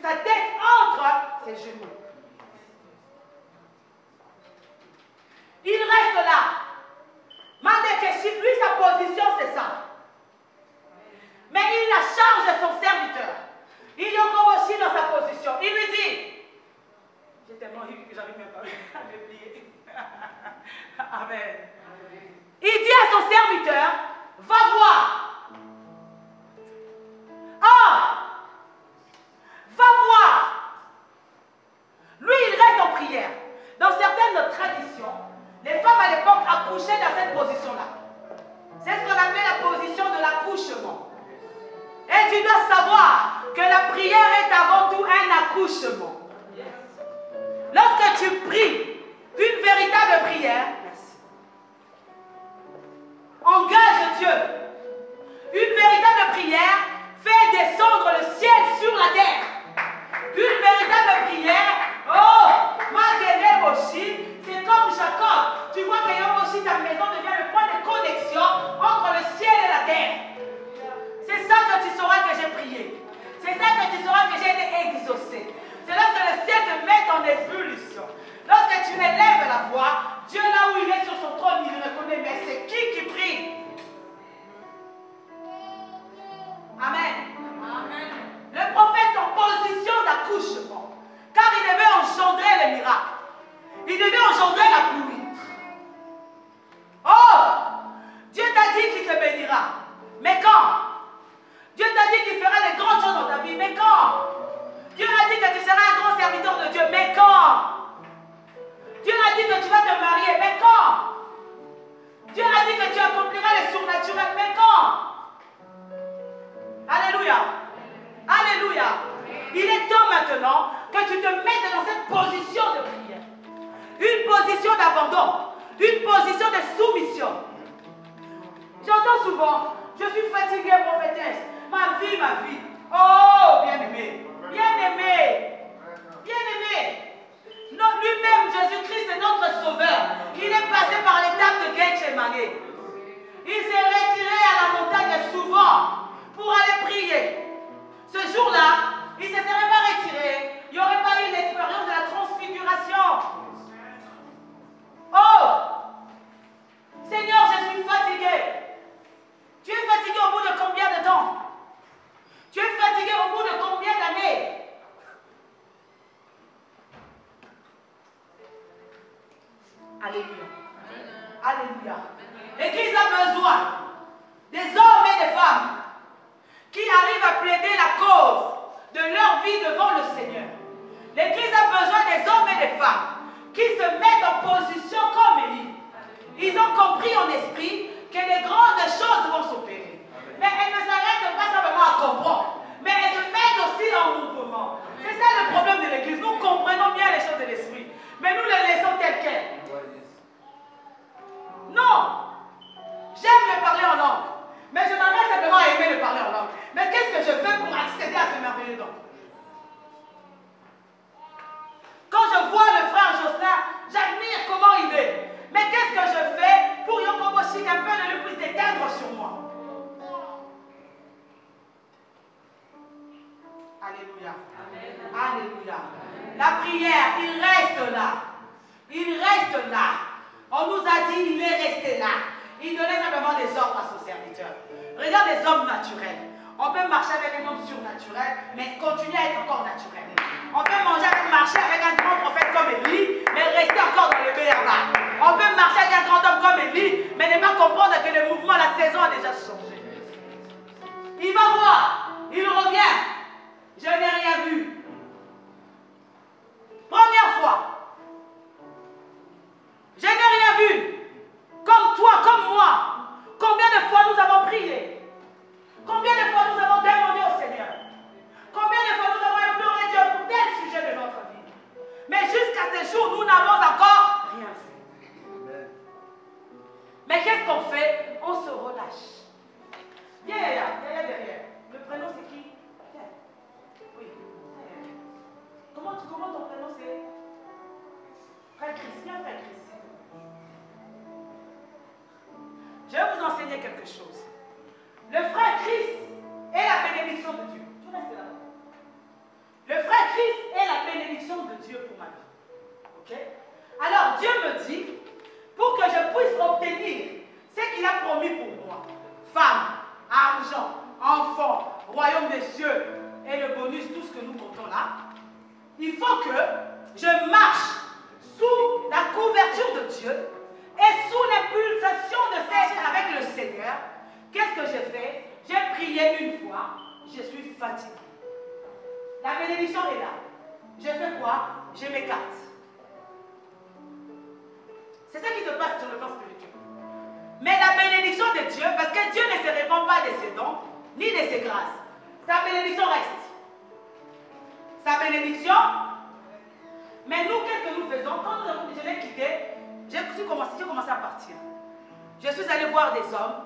sa tête entre ses genoux. Il reste là. Mandekeshi, lui, sa position, c'est ça. Mais il la charge de son serviteur. Il y a aussi dans sa position. Il lui dit, j'ai tellement ri que j'arrive même pas à m'oublier. Amen. Il dit à son serviteur, va voir. Ah, va voir. Lui, il reste en prière. Dans certaines traditions, les femmes à l'époque accouchaient dans cette position-là. C'est ce qu'on appelait la position de l'accouchement. Et tu dois savoir que la prière est avant tout un accouchement. Lorsque tu pries une véritable prière, engage Dieu. Une véritable prière fait descendre le ciel sur la terre. Une véritable prière, oh, c'est comme Jacob. Tu vois que Yomoshi, ta maison devient le point de connexion entre le ciel et la terre. C'est ça que tu sauras que je ta voix, Dieu là où il est sur son trône, il reconnaît, mais c'est qui prie? Amen. Amen. Le prophète en position d'accouchement, car il devait engendrer les miracles. Il devait engendrer la pluie. Oh, Dieu t'a dit qu'il te bénira. Mais quand? Dieu t'a dit qu'il fera des grandes choses dans ta vie. Mais quand? Dieu a dit que tu seras un grand serviteur de Dieu. Mais quand? Dieu a dit que tu vas te marier. Mais quand? Dieu a dit que tu accompliras les surnaturels. Mais quand? Alléluia. Alléluia. Il est temps maintenant que tu te mettes dans cette position de prière. Une position d'abandon. Une position de soumission. J'entends souvent, je suis fatiguée, prophétesse. Ma vie. Oh, bien-aimé. Bien-aimé. Bien-aimé. Lui-même, Jésus-Christ est notre sauveur. Il est passé par l'étape de Gethsemane. Il s'est retiré à la montagne souvent pour aller prier. Ce jour-là, il ne se serait pas retiré. Il n'y aurait pas eu l'expérience de la transfiguration. Oh! Seigneur, je suis fatigué. Tu es fatigué au bout de combien de temps? Tu es fatigué au bout de combien d'années? Alléluia. Alléluia. L'Église a besoin des hommes et des femmes qui arrivent à plaider la cause de leur vie devant le Seigneur. L'Église a besoin des hommes et des femmes qui se mettent en position comme Élie. Ils ont compris en esprit que les grandes choses vont s'opérer. Mais elles ne s'arrêtent pas simplement à comprendre, mais elles se mettent aussi en mouvement. C'est ça le problème de l'Église. Nous comprenons bien les choses de l'esprit, mais nous les laissons telles quelles. Non! J'aime le parler en langue, mais je m'arrête simplement à aimer le parler en langue. Mais qu'est-ce que je fais pour accéder à ce merveilleux don? Quand je vois le frère Jocelyn, j'admire comment il est. Mais qu'est-ce que je fais pour Yokoboshi qu'un peu ne lui puisse déteindre sur moi? Alléluia. Alléluia. La prière, il reste là. Il reste là. On nous a dit, il est resté là. Il donnait simplement des ordres à son serviteur. Regarde les hommes naturels. On peut marcher avec un homme surnaturel, mais continuer à être encore naturel. On peut marcher avec un grand prophète comme Élie, mais rester encore dans le béaba. On peut marcher avec un grand homme comme Élie, mais ne pas comprendre que le mouvement, la saison a déjà changé. Il va voir, il revient. Je n'ai rien vu. Première fois. Je n'ai rien vu. Comme toi, comme moi. Combien de fois nous avons prié? Combien de fois nous avons demandé au Seigneur? Combien de fois nous avons imploré Dieu pour tel sujet de notre vie? Mais jusqu'à ce jour, nous n'avons encore rien fait. Mais qu'est-ce qu'on fait? On se relâche. Viens là, derrière. Le prénom c'est qui? Oui. Comment ton prénom c'est? Frère Christ. Viens, frère Christ. Je vais vous enseigner quelque chose. Le frère Christ est la bénédiction de Dieu. Tu restes là. Le frère Christ est la bénédiction de Dieu pour ma vie. Ok? Alors Dieu me dit, pour que je puisse obtenir ce qu'il a promis pour moi, femme, argent, enfant, royaume des cieux et le bonus, tout ce que nous comptons là, il faut que je marche sous la couverture de Dieu et sous l'impulsation de faire avec le Seigneur. Qu'est-ce que j'ai fait? J'ai prié une fois, je suis fatigué. La bénédiction est là. Je fais quoi? Je m'écarte. C'est ça qui se passe sur le plan spirituel. Mais la bénédiction de Dieu, parce que Dieu ne se répand pas de ses dons, ni de ses grâces. Sa bénédiction reste. Sa bénédiction. Mais nous, qu'est-ce que nous faisons? Quand je l'ai quitté, j'ai commencé à partir. Je suis allé voir des hommes,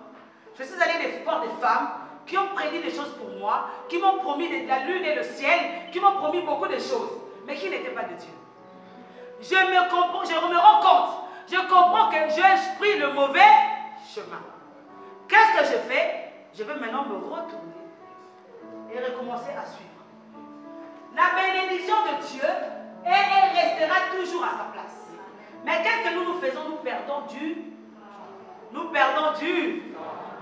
je suis allé voir des femmes qui ont prédit des choses pour moi, qui m'ont promis la lune et le ciel, qui m'ont promis beaucoup de choses, mais qui n'étaient pas de Dieu. Je me rends compte, je comprends que j'ai pris le mauvais chemin. Qu'est-ce que je fais? Je vais maintenant me retourner et recommencer à suivre. La bénédiction de Dieu, elle restera toujours à sa place. Mais qu'est-ce que nous faisons? Nous perdons du. Nous perdons du.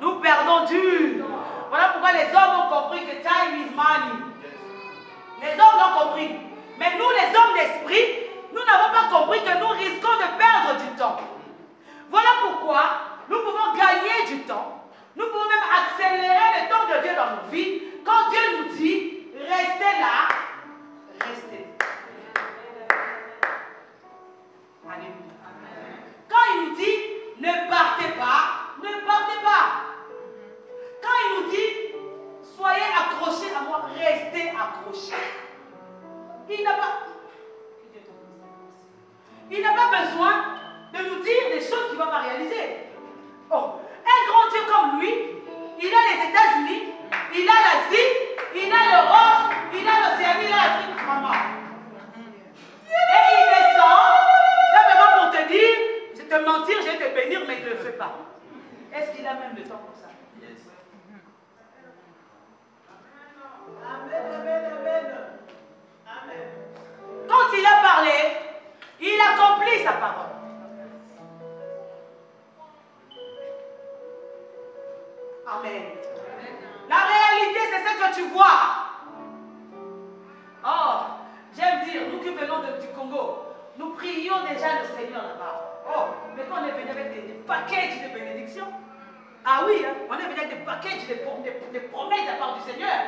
Nous perdons du. Voilà pourquoi les hommes ont compris que time is money. Les hommes l'ont compris. Mais nous, les hommes d'esprit, nous n'avons pas compris que nous risquons de perdre du temps. Voilà pourquoi nous pouvons gagner du temps. Nous pouvons même accélérer le temps de Dieu dans nos vies. Quand Dieu nous dit, restez là, restez. Alléluia. Quand il nous dit, ne partez pas, ne partez pas. Quand il nous dit, soyez accrochés à moi, restez accrochés. Il n'a pas besoin de nous dire des choses qu'il ne va pas réaliser. Oh, un grand Dieu comme lui, il a les États-Unis, il a l'Asie, il a l'Europe, il a l'Océanie, il a l'Afrique, maman. Et il descend, simplement pour te dire, je vais te mentir, je vais te bénir, mais il ne le fait pas. Est-ce qu'il a même le temps pour ça? Amen, amen, amen. Amen. Quand il a parlé, il accomplit sa parole. Amen. La réalité, c'est ce que tu vois. Oh, j'aime dire, nous qui venons du Congo, nous prions déjà le Seigneur là-bas. Oh, mais quand on est venu avec des packages de bénédictions, ah oui, hein, on est venu avec des packages, des promesses de la part du Seigneur,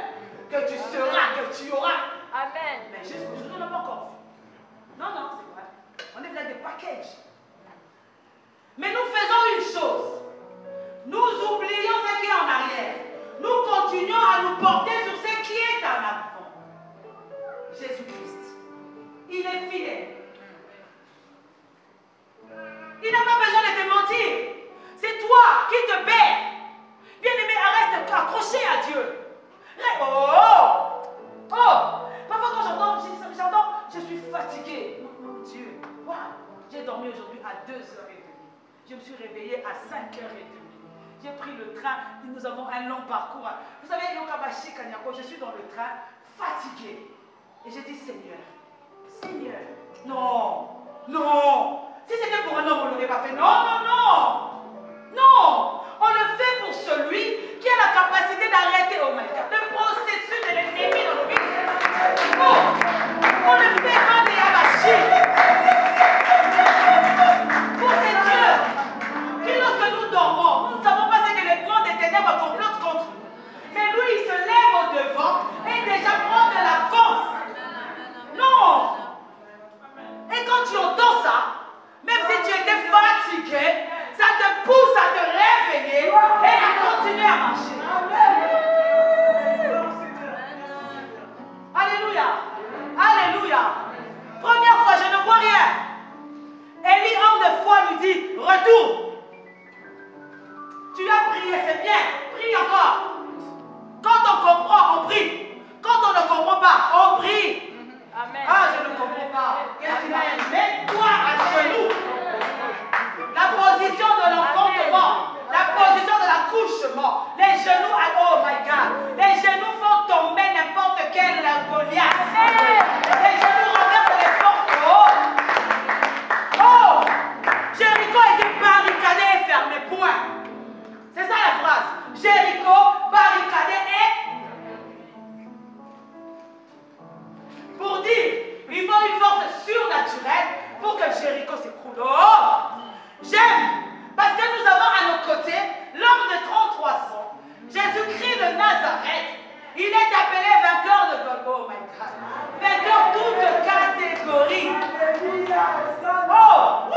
que tu seras, que tu auras. Amen. Mais jusqu'aujourd'hui, on n'a pas encore vu. Non, non, c'est vrai. On est venu avec des packages. Mais nous faisons une chose. Nous oublions ce qui est en arrière. Nous continuons à nous porter sur ce qui est en avant. Jésus-Christ. Il est fidèle. Il n'a pas besoin de te mentir. C'est toi qui te perds. Bien-aimé, arrête de t'accrocher à Dieu. Oh! Parfois quand j'entends, je suis fatigué. Mon Dieu. Wow. J'ai dormi aujourd'hui à 2h30. Je me suis réveillée à 5h30. J'ai pris le train, nous avons un long parcours. Vous savez, Yokabashi Kanyako, je suis dans le train, fatiguée. Et j'ai dit, Seigneur, non. Si c'était pour un homme, on ne l'aurait pas fait. Non. On le fait pour celui qui a la capacité d'arrêter, oh my God, le processus de l'ennemi dans nos vies. On le fait en Yabashi. Pour ces dieux qui, lorsque nous dormons, nous ne savons pas ce que les plans des ténèbres complotent contre nous. Mais lui, il se lève au devant et déjà prend de l'avance. Non. Et quand tu entends ça, même si tu étais fatigué, ça te pousse à te réveiller et à continuer à marcher. Alléluia. Première fois, je ne vois rien. Élie, homme de foi, lui dit, retourne. Tu as prié, c'est bien. Prie encore. Quand on comprend, on prie. Quand on ne comprend pas, on prie. Amen. Ah, je ne comprends pas. Qu'est-ce qu'il a dit? Mets-toi à genoux. La position de l'enfantement, la position de l'accouchement, les genoux à... Oh my God. Les genoux font tomber n'importe quel Goliath. Les genoux renversent les portes. Oh! Jéricho était barricadé et fermé, point. C'est ça la phrase. Jéricho, barricadé et... Pour dire, il faut une force surnaturelle pour que Jéricho s'écroule. Oh! J'aime, parce que nous avons à nos côtés l'homme de 33 ans, Jésus-Christ de Nazareth. Il est appelé vainqueur de Golgotha. Oh my God. Vainqueur toute catégorie. Oh!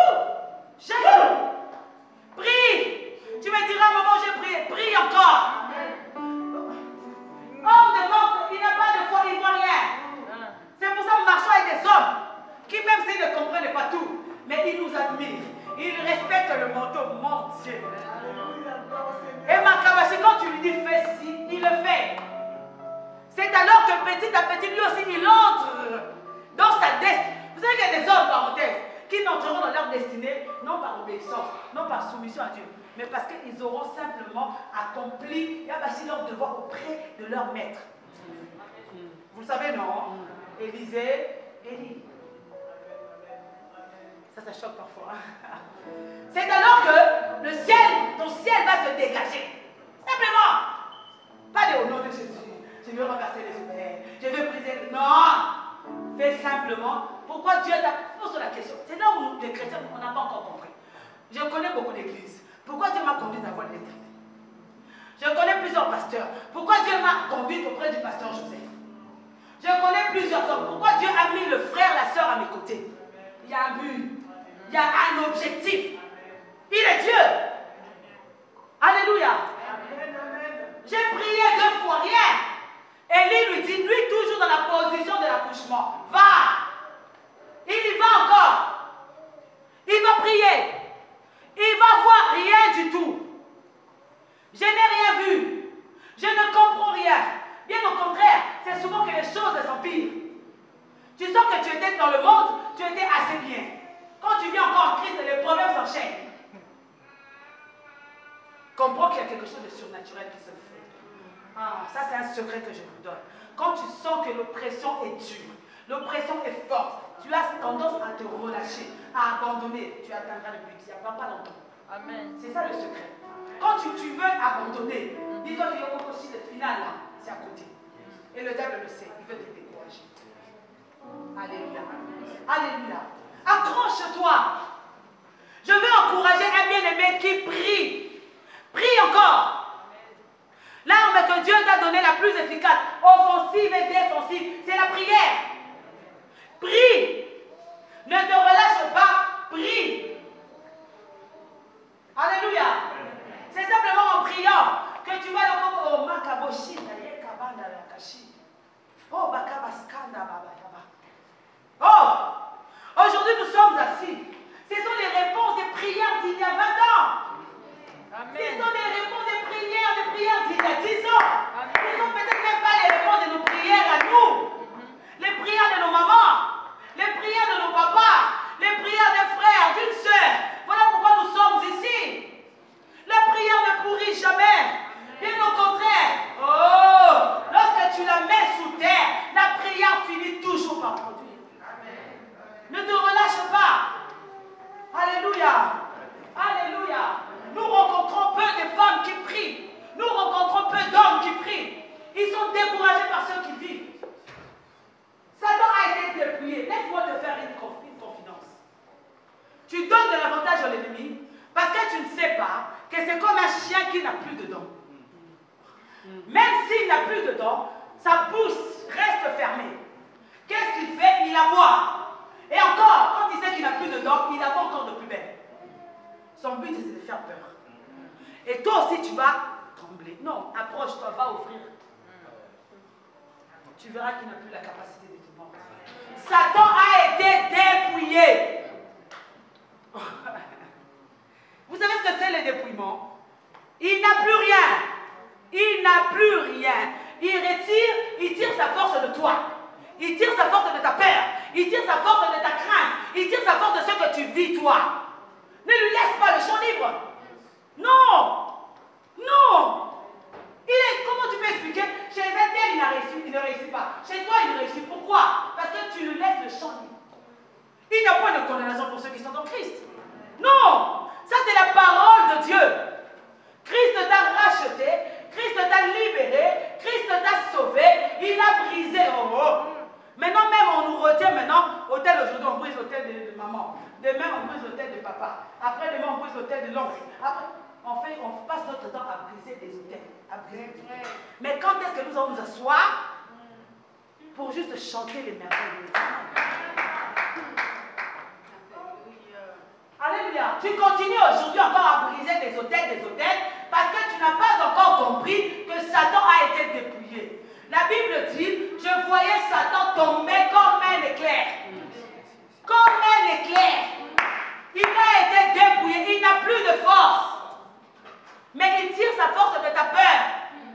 Jésus! Prie! Tu me diras, maman, j'ai prié. Prie encore. Homme de mort, il n'a pas de foi, il ne voit rien. C'est pour ça que nous marchons avec des hommes qui, même s'ils ne comprennent pas tout, mais ils nous admirent. Ils respectent le manteau, mon Dieu. Et Makabashi, quand tu lui dis fais ci, il le fait. C'est alors que petit à petit, lui aussi, il entre dans sa destinée. Vous savez qu'il y a des hommes, parenthèse, qui n'entreront dans leur destinée, non par obéissance, non par soumission à Dieu, mais parce qu'ils auront simplement accompli leur devoir auprès de leur maître. Vous le savez, non? Élisée, Élie. Ça choque parfois. C'est alors que le ciel, ton ciel va se dégager. Simplement. Pas de au nom de Jésus. Je veux renverser les humains. Je veux briser. Non. Fais simplement. Pourquoi Dieu t'a posé la question? C'est là où les chrétiens, on n'a pas encore compris. Je connais beaucoup d'églises. Pourquoi Dieu m'a conduit à voir l'éternel? Je connais plusieurs pasteurs. Pourquoi Dieu m'a conduit auprès du pasteur Joseph? Je connais plusieurs hommes. Pourquoi Dieu a mis le frère, la soeur à mes côtés? Il y a un but. Il y a un objectif. Il est Dieu. Alléluia. J'ai prié 2 fois, rien. Élie lui dit, lui toujours dans la position de l'accouchement. Va. Il y va encore. Il va prier. Il va voir rien du tout. Je n'ai rien vu. Je ne comprends rien. Bien au contraire, c'est souvent que les choses s'empirent. Tu sens que tu étais dans le monde, tu étais assez bien. Quand tu viens encore en Christ, les problèmes s'enchaînent. Comprends qu'il y a quelque chose de surnaturel qui se fait. Ah, ça c'est un secret que je vous donne. Quand tu sens que l'oppression est dure, l'oppression est forte, tu as tendance à te relâcher, à abandonner, tu atteindras le but. Il n'y a pas longtemps. Amen. C'est ça le secret. Quand tu veux abandonner, dis-toi qu'il y a aussi le final là, c'est à côté. Et le diable le sait, il veut te décourager. Alléluia. Alléluia. Accroche-toi. Je veux encourager un bien-aimé qui prie. Prie encore. L'arme que Dieu t'a donnée la plus efficace, offensive et défensive, c'est la prière. Prie. Ne te relâche pas. Prie. Alléluia. C'est simplement en priant que tu vas le oh makaboshi kabanda la kashi. Oh bakabaskanda baba. Oh, aujourd'hui nous sommes assis. Ce sont les réponses des prières d'il y a 20 ans. Amen. Ce sont les réponses des prières d'il y a 10 ans. Amen. Ce sont peut-être même pas les réponses de nos prières à nous. Les prières de nos mamans, les prières de nos papas, les prières des frères, d'une sœur. Voilà pourquoi nous sommes ici. La prière ne pourrit jamais. Bien au contraire. Oh, lorsque tu la mets sous terre, la prière finit toujours par produire. Ne te relâche pas. Alléluia. Alléluia. Nous rencontrons peu de femmes qui prient. Nous rencontrons peu d'hommes qui prient. Ils sont découragés par ceux qui vivent. Satan a été dépouillé. Laisse-moi te faire une confidence. Tu donnes de l'avantage à l'ennemi parce que tu ne sais pas que c'est comme un chien qui n'a plus de dents. Même s'il n'a plus de dents, sa bouche reste fermée. Qu'est-ce qu'il fait? Il aboie. Et encore, quand il sait qu'il n'a plus de dents, il aboie encore de plus belle. Son but, c'est de faire peur. Et toi aussi, tu vas trembler. Non, approche-toi, va offrir. Tu verras qu'il n'a plus la capacité de te mordre. Satan a été dépouillé. Vous savez ce que c'est le dépouillement? Il n'a plus rien. Il n'a plus rien. Il retire, il tire sa force de toi. Il tire sa force de ta peur. Il tire sa force de ta crainte. Il tire sa force de ce que tu vis, toi. Ne lui laisse pas le champ libre. Non. Non. Comment tu peux expliquer? Chez un tel, il ne réussit pas. Chez toi, il réussit. Pourquoi? Parce que tu lui laisses le champ libre. Il n'y a pas de condamnation pour ceux qui sont en Christ. Non. Ça, c'est la parole de Dieu. Christ t'a racheté. Christ t'a libéré. Christ t'a sauvé. Il a brisé. Maintenant même, on nous retient maintenant. Hôtel aujourd'hui, on brise l'hôtel de maman. Demain, on brise l'hôtel de papa. Après, demain, on brise l'hôtel de l'oncle. Après, on passe notre temps à briser des hôtels. Mais quand est-ce que nous allons nous asseoir pour juste chanter les merveilles de Dieu? Alléluia. Tu continues aujourd'hui encore à briser des hôtels parce que tu n'as pas encore compris que Satan a été dépouillé. La Bible dit, je voyais Satan tomber comme un éclair. Comme un éclair. Il a été dépouillé, il n'a plus de force. Mais il tire sa force de ta peur,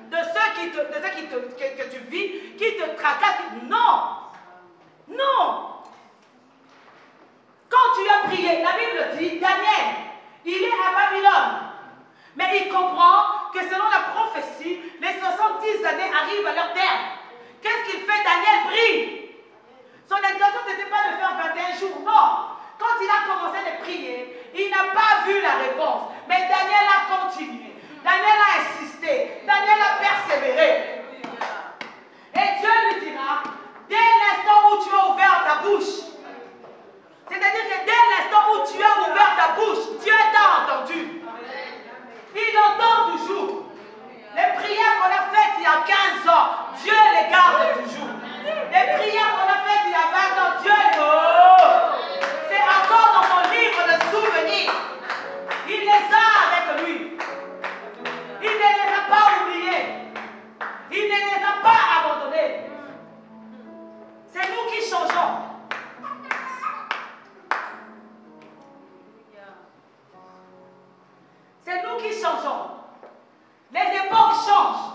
de ceux que tu vis, qui te tracassent. Non. Non. Quand tu as prié, la Bible dit, Daniel, il est à Babylone. Mais il comprend que selon la prophétie, les 70 années arrivent à leur terme. Qu'est-ce qu'il fait? Daniel prie. Son intention, ce n'était pas de faire 21 jours. Non. Quand il a commencé changeons. Les époques changent.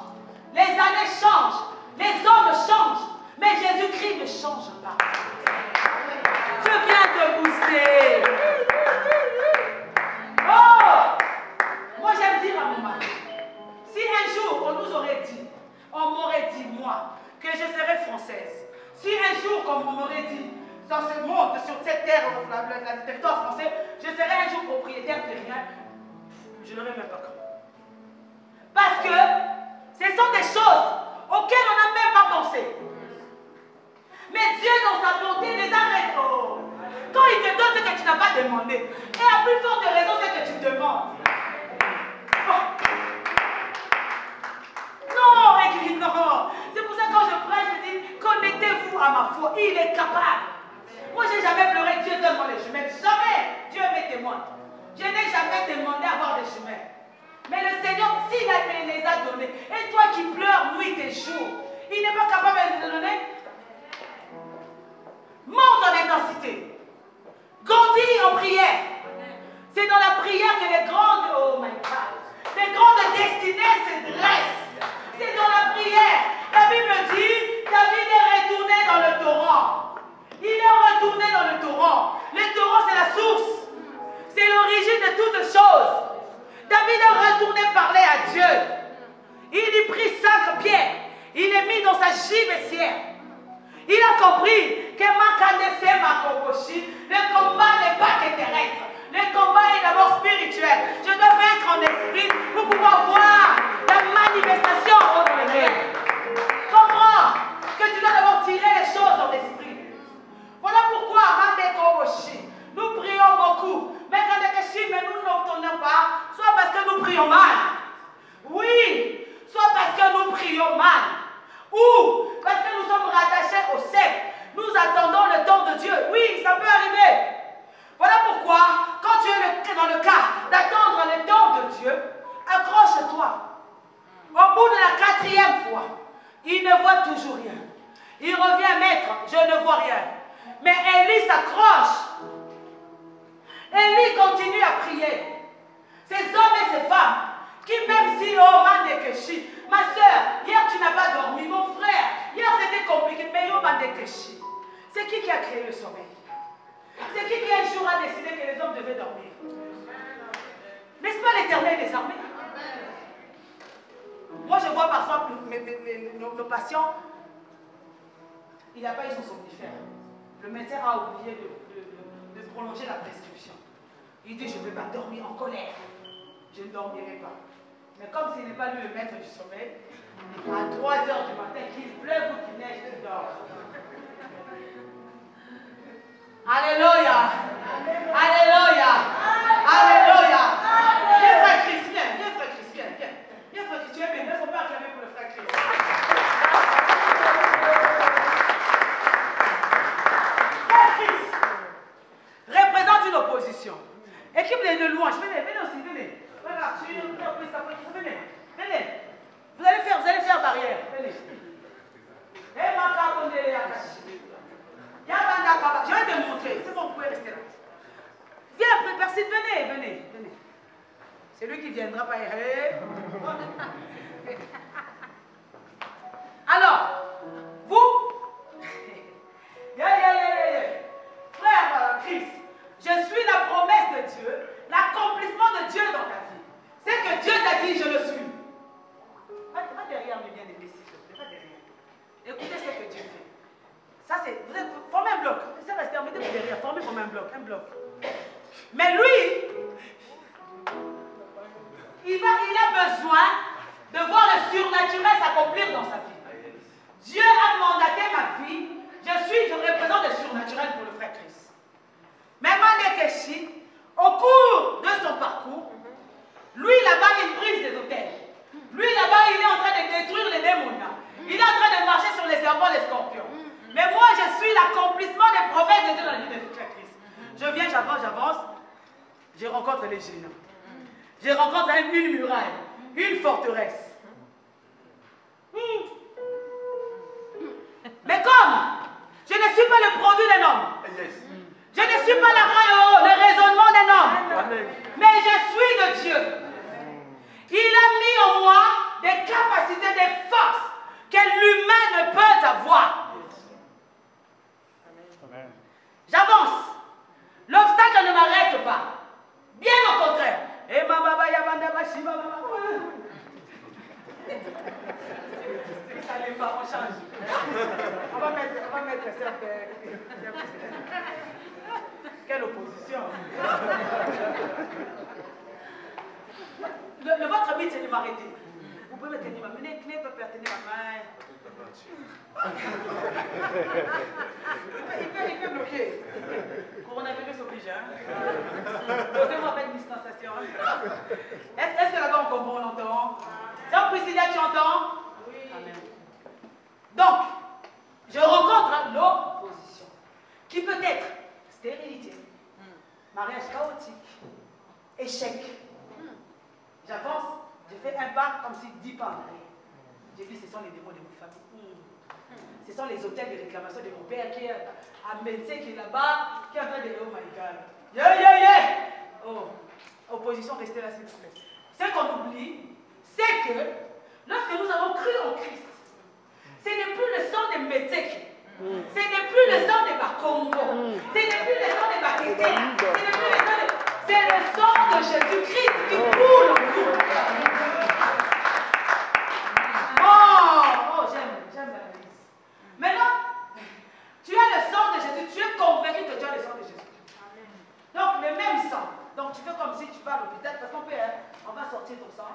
Les années changent. Les hommes changent. Mais Jésus-Christ ne change pas. Je viens te booster. Oh! Moi, j'aime dire à mon mari, si un jour on nous aurait dit, on m'aurait dit, moi, que je serais française, si un jour, comme on m'aurait dit, dans ce monde, sur cette terre, le territoire français, je serais un jour propriétaire de rien, je n'aurais même pas cru. Parce que ce sont des choses auxquelles on n'a même pas pensé. Mais Dieu, dans sa bonté, les a résolus. Quand il te donne ce que tu n'as pas demandé, et à plus forte raison, c'est que tu demandes. Oh. Non, Église, non. C'est pour ça que quand je prêche, je dis, connectez-vous à ma foi. Il est capable. Moi, je n'ai jamais pleuré, Dieu donne-moi les jumelles. Jamais. Dieu m'est témoin. Je n'ai jamais demandé à avoir des jumelles. Mais le Seigneur, s'il les a donnés, et toi qui pleures nuit et jour, il n'est pas capable de les donner. Monte en intensité. Grandis en prière. C'est dans la prière que les grandes, oh my God, les grandes destinées se dressent. C'est dans la prière. La Bible dit, David est retourné dans le torrent. Il est retourné dans le torrent. Le torrent, c'est la source. C'est l'origine de toutes choses. David est retourné parler à Dieu. Il y prit 5 pierres. Il les mit dans sa gibecière. Il a compris que le combat n'est pas que terrestre. Le combat est d'abord spirituel. Je dois vaincre en esprit pour pouvoir voir la manifestation au réel. Comprends que tu dois d'abord tirer les choses en esprit. Voilà pourquoi nous prions beaucoup. Mais nous n'obtenons pas, soit parce que nous prions mal. Oui, soit parce que nous prions mal. Ou parce que nous sommes rattachés au secte. Nous attendons le temps de Dieu. Oui, ça peut arriver. Voilà pourquoi, quand tu es dans le cas d'attendre le temps de Dieu, accroche-toi. Au bout de la 4e fois, il ne voit toujours rien. Il revient, maître, je ne vois rien. Mais Élie s'accroche. Élie continue à prier. Ces hommes et ces femmes, qui même si, oh, Mandekeshi, ma soeur, hier tu n'as pas dormi, mon frère, hier c'était compliqué, mais oh, Mandekeshi, c'est qui a créé le sommeil? C'est qui un jour a décidé que les hommes devaient dormir? N'est-ce pas l'Éternel des armées? Moi je vois parfois nos patients, il n'a pas eu son somnifère. Le médecin a oublié de prolonger la prescription. Il dit, je ne vais pas dormir en colère. Je ne dormirai pas. Mais comme s'il n'est pas lui le maître du sommeil, à 3 heures du matin, qu'il pleuve ou qu'il neige, tu dors. Alléluia. Alléluia. Alléluia. Viens, frère Christ, viens, frère Christ, viens. Viens, frère Christ, tu es béni, il ne faut pas acclamer pour le frère Christ. Frère Christ représente une opposition. Équipe de louanges, venez aussi, venez. Voilà, venez. Vous allez faire barrière. Venez. Je vais te montrer. C'est bon, vous pouvez rester là. Viens, Perside, venez. C'est lui qui viendra pas. Alors, vous, frère Christ, je suis la promesse de Dieu, l'accomplissement de Dieu dans ta vie. C'est que Dieu t'a dit, je le suis. Va derrière mes bien-aimés, s'il te plaît, va derrière. Écoutez ce que Dieu fait. Ça, c'est. Vous êtes formez un bloc. Vous êtes resté, mettez-vous derrière, formez comme un bloc. Mais lui, il a besoin de voir le surnaturel s'accomplir dans sa vie. Dieu a mandaté ma vie. Je représente le surnaturel pour le frère Christ. Mais Mandekeshi, au cours de son parcours, lui là-bas, il brise des hôtels. Lui là-bas, il est en train de détruire les démons. Il est en train de marcher sur les serpents, les scorpions. Mais moi, je suis l'accomplissement des promesses de Dieu dans la vie de frère Christ. Je viens, j'avance. Je rencontre les géants. Je rencontre une muraille, une forteresse. Mais comme je ne suis pas le produit d'un homme, je ne suis pas le raisonnement d'un homme, mais je suis de Dieu. m'arrêter. Vous pouvez me tenir ma main. Clé peut tenir ma main. Il peut bloquer. Coronavirus oblige. Donnez-moi avec une distanciation. Est-ce que là-bas on comprend, on entend? Donc, Priscilla, tu entends? Oui. Amen. Donc, je rencontre l'opposition, qui peut être stérilité, mariage chaotique, échec. J'avance, je fais un pas comme si 10 pas en arrière. Je dis, ce sont les démons de ma famille. Ce sont les hôtels de réclamation de mon père qui est à Mensé, qui est là-bas, qui est en train de dire, oh my God. Oh, opposition, restez là s'il vous plaît. Ce qu'on oublie, c'est que lorsque nous avons cru en Christ, ce n'est plus le sang de Métek, ce n'est plus le sang de Bakongo, ce n'est plus le sang de Bakete, c'est le sang de Jésus-Christ qui coule en nous. Oh, j'aime l'analyse. Maintenant, tu as le sang de Jésus, tu es convaincu que tu as le sang de Jésus. Donc, le même sang. Donc, tu fais comme si tu vas à l'hôpital, parce qu'on peut, on va sortir ton sang,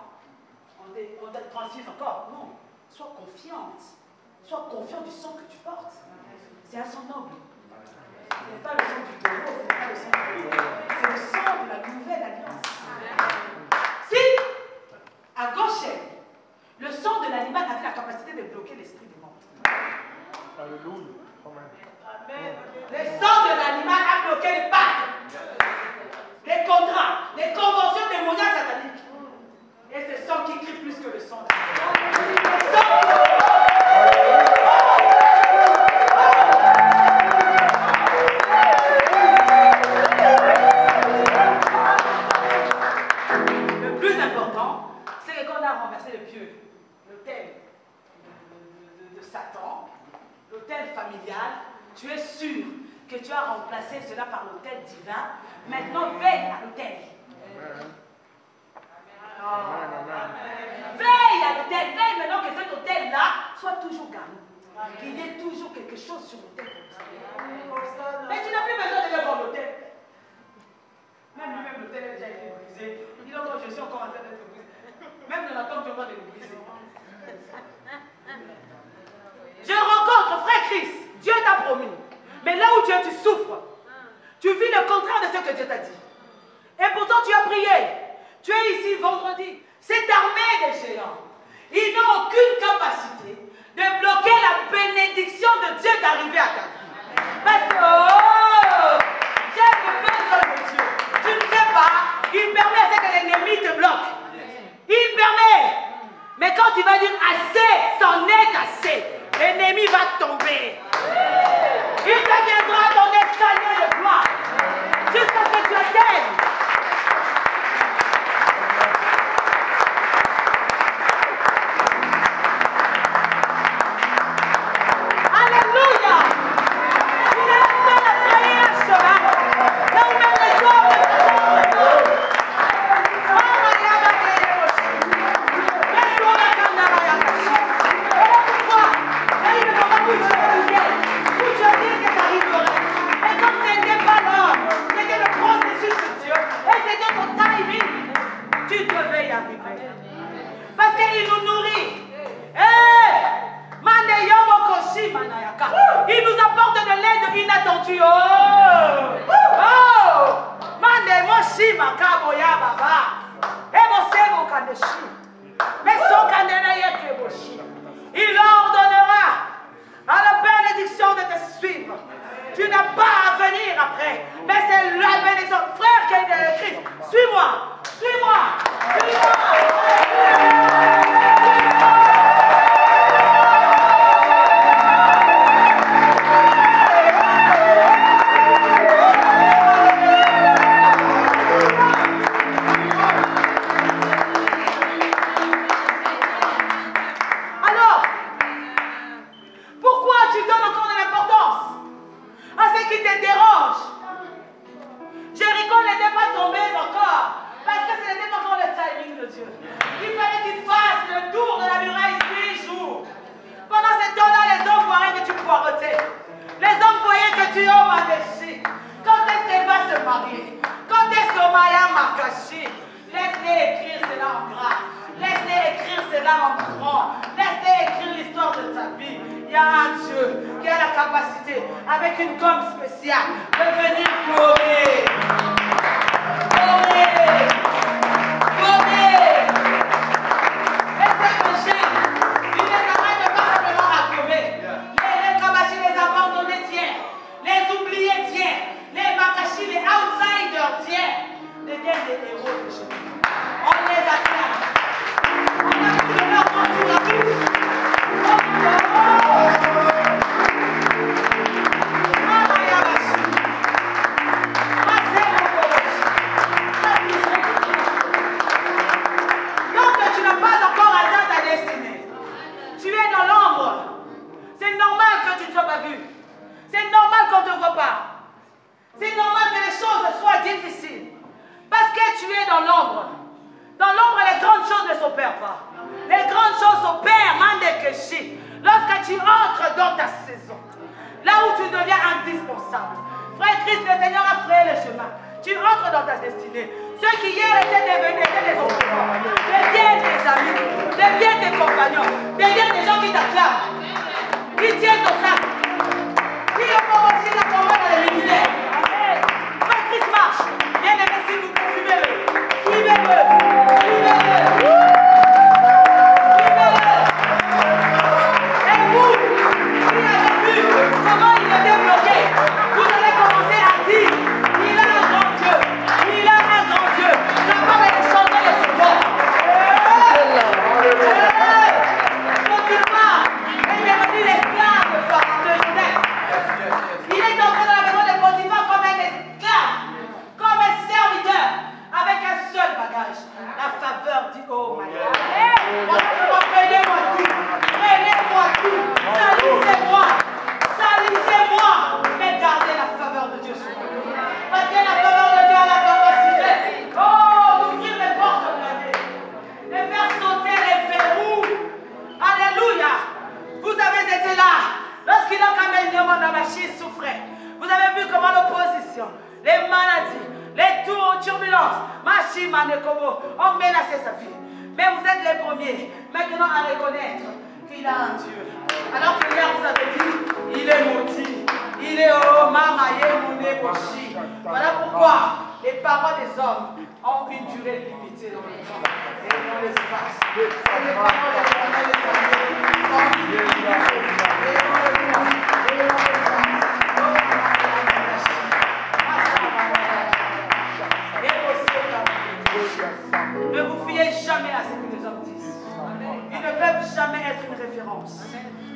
on te transfuse encore. Non, sois confiante. Sois confiant du sang que tu portes. C'est un sang noble. Ce n'est pas le sang du taureau, ce n'est pas le sang du taureau. C'est le sang de la nouvelle alliance. Si, à Goshen, le sang de l'animal avait la capacité de bloquer l'esprit du monde. Alléluia. Amen. Le sang de l'animal a bloqué les pactes, les contrats, les conventions démoniaques sataniques. Et c'est le sang qui crie plus que le sang de le plus important, c'est que quand on a renversé le pieu, l'autel de Satan, l'autel familial, tu es sûr que tu as remplacé cela par l'autel divin. Maintenant, veille à l'autel. Veille à l'autel, veille maintenant que cet autel-là soit toujours garni. Qu'il y ait toujours quelque chose sur l'autel. Mais tu n'as plus besoin de voir l'autel. Même lui-même, l'autel a déjà été brisé. Il dit encore, je suis encore en train d'être brisé. Même de la tombe, tu vas le briser. Je rencontre frère Christ. Dieu t'a promis. Mais là où tu es, tu souffres. Tu vis le contraire de ce que Dieu t'a dit. Et pourtant, tu as prié. Tu es ici vendredi. Cette armée des géants, ils n'ont aucune capacité de bloquer la bénédiction de Dieu d'arriver à ta vie. Parce que, j'ai besoin de Dieu. Tu ne sais pas, il permet à ce que l'ennemi te bloque. Il permet. Mais quand tu vas dire assez, c'en est assez, l'ennemi va tomber. Il deviendra ton escalier de gloire jusqu'à ce que tu atteignes. Alléluia. Il est en train de trahir un cheval. Là où même les hommes parce qu'il nous nourrit. Il nous apporte de l'aide inattendue. Il ordonnera à la bénédiction de te suivre. Tu n'as pas à venir après, mais c'est la bénédiction. Frère qui est de Christ, suis-moi, suis-moi, suis-moi. Laisse-les écrire cela en grâce. Laisse-les capacité, avec une gomme spéciale, de venir gommer.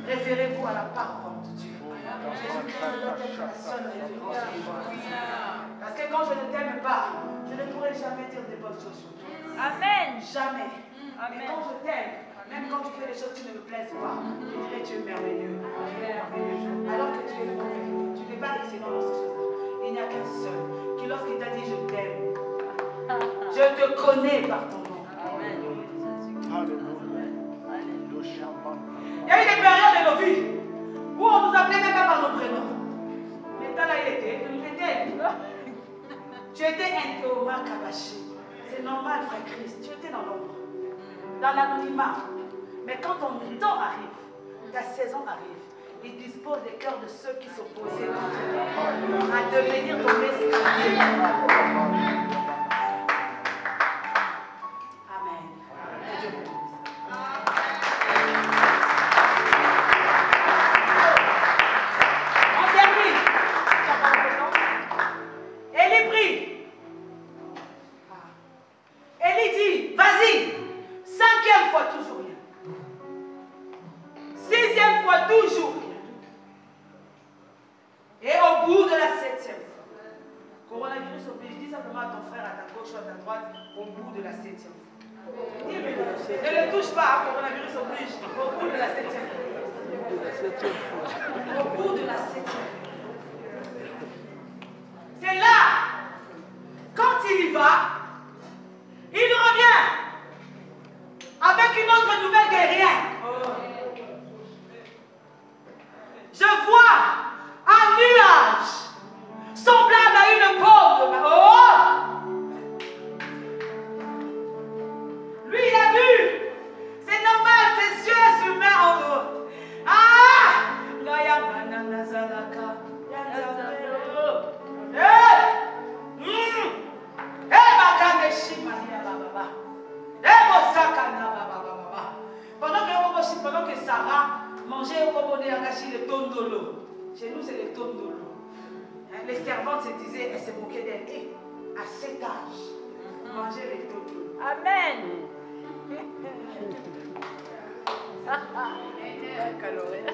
Référez-vous à la parole de Dieu. Parce que quand je ne t'aime pas, je ne pourrai jamais dire des bonnes choses sur toi. Amen. Jamais. Amen. Mais quand je t'aime, même quand tu fais des choses qui ne me plaisent pas, je dirai tu es merveilleux. Tu es merveilleux. Alors que tu es mauvais. Tu n'es pas excellent dans ces choses-là. Il n'y a qu'un seul qui, lorsqu'il t'a dit je t'aime, je te connais par ton nom. Amen. Il y a eu des périodes de nos vies où on nous appelait même pas par nos prénoms. Mais quand là il était, tu étais un Théoma Kabashi. C'est normal, frère Christ. Tu étais dans l'ombre, dans l'anonymat. Mais quand ton temps arrive, ta saison arrive, il dispose des cœurs de ceux qui s'opposaient à devenir ton escalier. Amen. Que Dieu vous bénisse. Élie prie. Élie dit, vas-y, 5e fois toujours rien. 6e fois toujours rien. Et au bout de la 7e fois, coronavirus oblige, dis simplement à ton frère à ta gauche ou à ta droite, au bout de la 7e fois. Dis-lui, ne le touche pas, coronavirus oblige, au bout de la 7e fois. Au bout de la 7e fois. C'est là, quand il y va, il revient avec une autre nouvelle guerrière. Je vois un nuage semblable à une paume de ma... Lui, il a vu. C'est normal, ses yeux humains en haut. Ah! est engagé le tondolo. Chez nous, c'est le tondolo. Les servantes se disaient, elles se moquaient d'elles. Et à cet âge, manger les tondolo. Amen.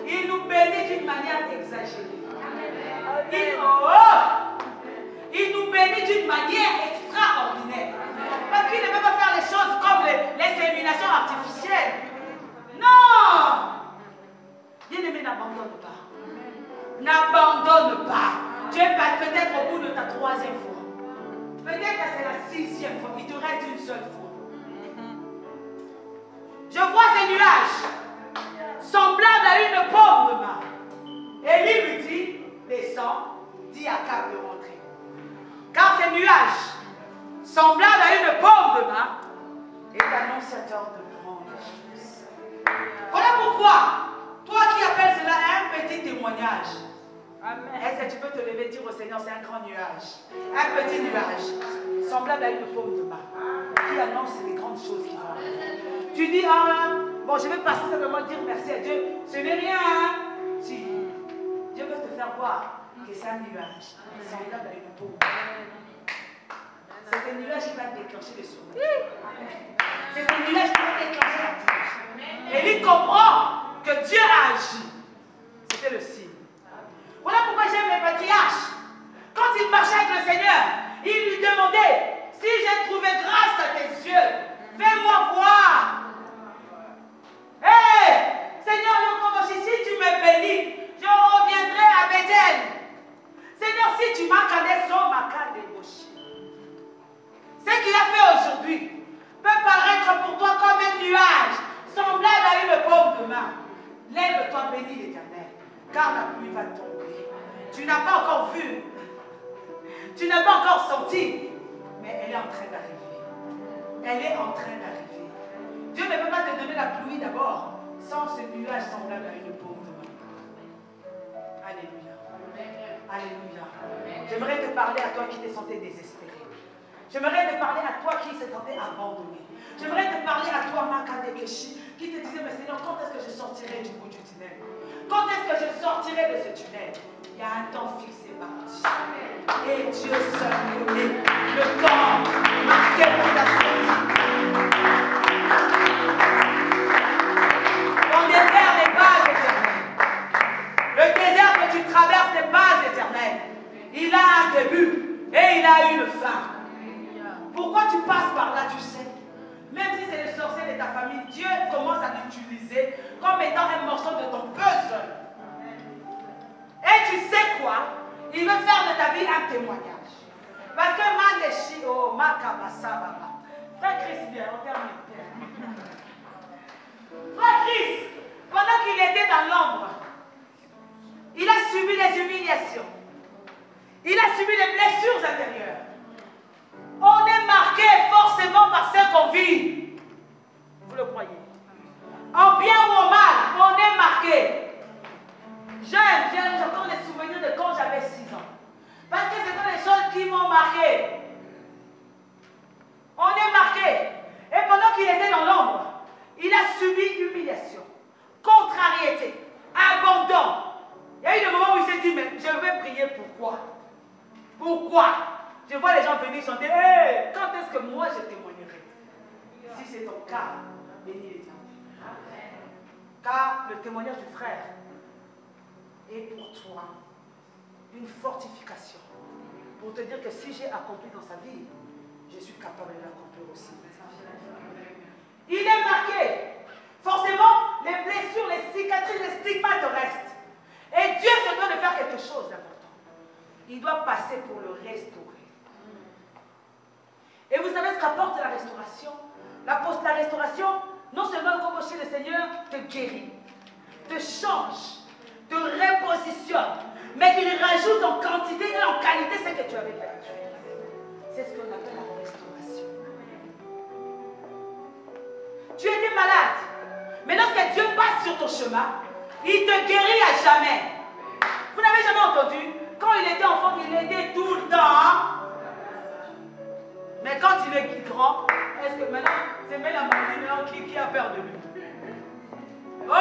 Il nous bénit d'une manière exagérée. Il nous bénit d'une manière extraordinaire. Parce qu'il ne peut pas faire les choses comme l'insémination artificielle. Non! Bien-aimé, n'abandonne pas. N'abandonne pas. Tu es peut-être au bout de ta 3e fois. Peut-être que c'est la 6e fois. Il te reste une seule fois. Je vois ces nuages semblables à une paume de main. Élie lui dit, descends, dis à Akab de rentrer. Car ces nuages, semblables à une paume de main, est annonciateur de grandes choses. Voilà pourquoi, toi qui appelles cela un petit témoignage, est-ce que tu peux te lever et dire au Seigneur, c'est un grand nuage, un petit nuage, semblable à une paume de main, qui annonce les grandes choses qui vont arriver. Tu dis, bon, je vais passer simplement dire merci à Dieu, ce n'est rien, hein? Si, Dieu veut te faire voir que c'est un nuage, semblable à une paume. C'est ce nuage qui va déclencher le sourire. C'est ce nuage qui va déclencher l'activité. Et il comprend que Dieu a agi. C'était le signe. Voilà pourquoi j'aime les patriarches. Quand ils marchaient avec le Seigneur, ils lui demandaient, si j'ai trouvé grâce à tes yeux, fais-moi voir. Hé, Seigneur, si tu me bénis, je reviendrai à Bethel. Seigneur, si tu m'as cané sur ma canne débauchée. Ce qu'il a fait aujourd'hui peut paraître pour toi comme un nuage, semblable à une paume de main. Lève-toi, bénis l'Éternel, car la pluie va tomber. Tu n'as pas encore vu, tu n'as pas encore senti, mais elle est en train d'arriver. Elle est en train d'arriver. Dieu ne peut pas te donner la pluie d'abord sans ce nuage semblable à une paume de main. Alléluia. Alléluia. J'aimerais te parler à toi qui te sentais désespéré. J'aimerais te parler à toi qui se sentait abandonné. J'aimerais te parler à toi, Makadekeshi, qui te disait, mais Seigneur, quand est-ce que je sortirai du bout du tunnel? Quand est-ce que je sortirai de ce tunnel? Il y a un temps fixé par Dieu. Et Dieu seul connaît le temps marqué pour ta sortie. Ton désert n'est pas éternel. Le désert que tu traverses n'est pas éternel. Il a un début et il a une fin. Pourquoi tu passes par là, tu sais? Même si c'est le sorcier de ta famille, Dieu commence à l'utiliser comme étant un morceau de ton puzzle. Et tu sais quoi? Il veut faire de ta vie un témoignage. Parce que Mandeshi, oh, Makabasababa. Frère Christ, viens, on termine. Frère Christ, pendant qu'il était dans l'ombre, il a subi les humiliations. Il a subi les blessures intérieures. On est marqué forcément par ce qu'on vit. Vous le croyez? En bien ou en mal, on est marqué. J'ai encore les souvenirs de quand j'avais 6 ans. Parce que ce sont les choses qui m'ont marqué. On est marqué. Et pendant qu'il était dans l'ombre, il a subi humiliation, contrariété, abandon. Il y a eu des moments où il s'est dit, mais je vais prier pourquoi? Pourquoi? Je vois les gens venir chanter, hey, quand est-ce que moi je témoignerai? Si c'est ton cas, bénis l'Éternel. Car le témoignage du frère est pour toi une fortification. Pour te dire que si j'ai accompli dans sa vie, je suis capable de l'accomplir aussi. Il est marqué. Forcément, les blessures, les cicatrices, les stigmates restent. Et Dieu se doit de faire quelque chose d'important. Il doit passer pour le restaurer. Et vous savez ce qu'apporte la restauration? La restauration, non seulement comme chez le Seigneur, te guérit, te change, te repositionne, mais il rajoute en quantité et en qualité ce que tu avais perdu. C'est ce qu'on appelle la restauration. Tu étais malade, mais lorsque Dieu passe sur ton chemin, il te guérit à jamais. Vous n'avez jamais entendu? Quand il était enfant, il était tout le temps. Hein? Mais quand il est grand, est-ce que maintenant, c'est même la marine qui a peur de lui? Oh!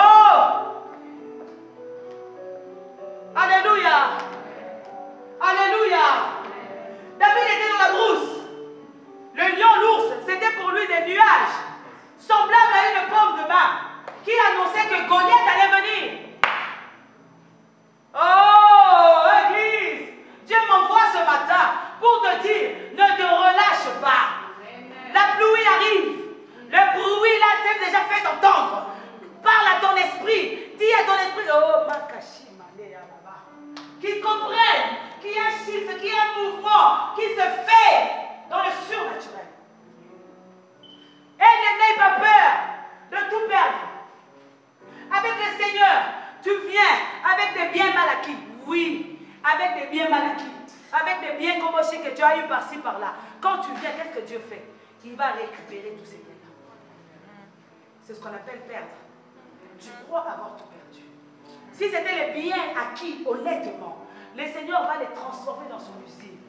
tu as eu par-ci, par-là. Quand tu viens, qu'est-ce que Dieu fait? Il va récupérer tous ces biens-là. C'est ce qu'on appelle perdre. Tu crois avoir tout perdu. Si c'était les biens acquis honnêtement, le Seigneur va les transformer dans son usine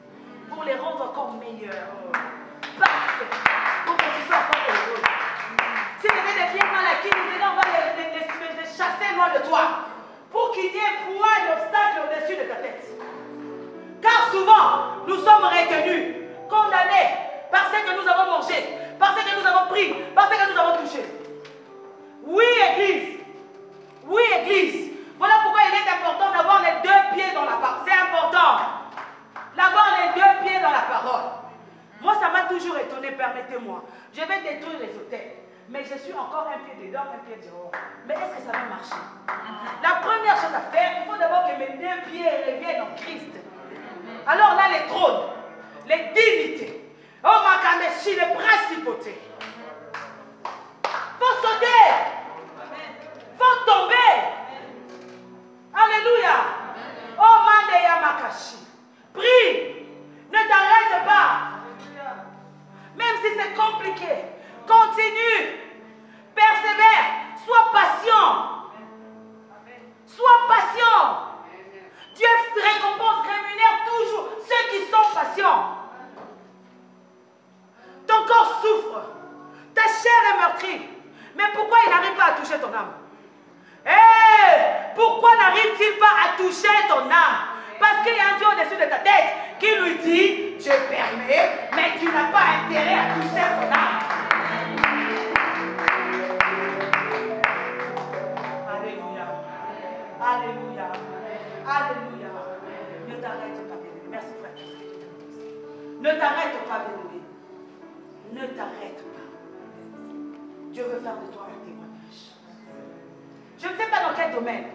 pour les rendre encore meilleurs. Parfait. Pour que tu sois encore heureux. Si c'était des biens mal acquis, le Seigneur va les chasser loin de toi. Pour qu'il n'y ait point d'obstacle au-dessus de ta tête. Car souvent, nous sommes retenus, condamnés, parce que nous avons mangé, parce que nous avons pris, parce que nous avons touché. Oui, Église. Oui, Église. Voilà pourquoi il est important d'avoir les deux pieds dans la parole. C'est important. D'avoir les deux pieds dans la parole. Moi, ça m'a toujours étonné, permettez-moi. Je vais détruire les hôtels. Mais je suis encore un pied dedans, un pied dehors. Mais est-ce que ça va marcher? La première chose à faire, il faut d'abord que mes deux pieds reviennent en Christ. Alors là, les trônes, les dignités, oh Makameshi, les principautés. Faut sauter. Faut tomber. Alléluia. Oh Mandeya Makashi. Prie. Ne t'arrête pas. Même si c'est compliqué. Continue. Persévère. Sois patient. Sois patient. Dieu récompense, rémunère toujours ceux qui sont patients. Ton corps souffre. Ta chair est meurtrie. Mais pourquoi il n'arrive pas à toucher ton âme? Pourquoi n'arrive-t-il pas à toucher ton âme? Parce qu'il y a un Dieu au-dessus de ta tête qui lui dit, je permets, mais tu n'as pas intérêt à toucher ton âme. Alléluia. Alléluia. Alléluia. Ne t'arrête pas, bien-aimé. Merci, frère. Ne t'arrête pas, bien-aimé. Ne t'arrête pas. Dieu veut faire de toi un témoignage. Je ne sais pas dans quel domaine,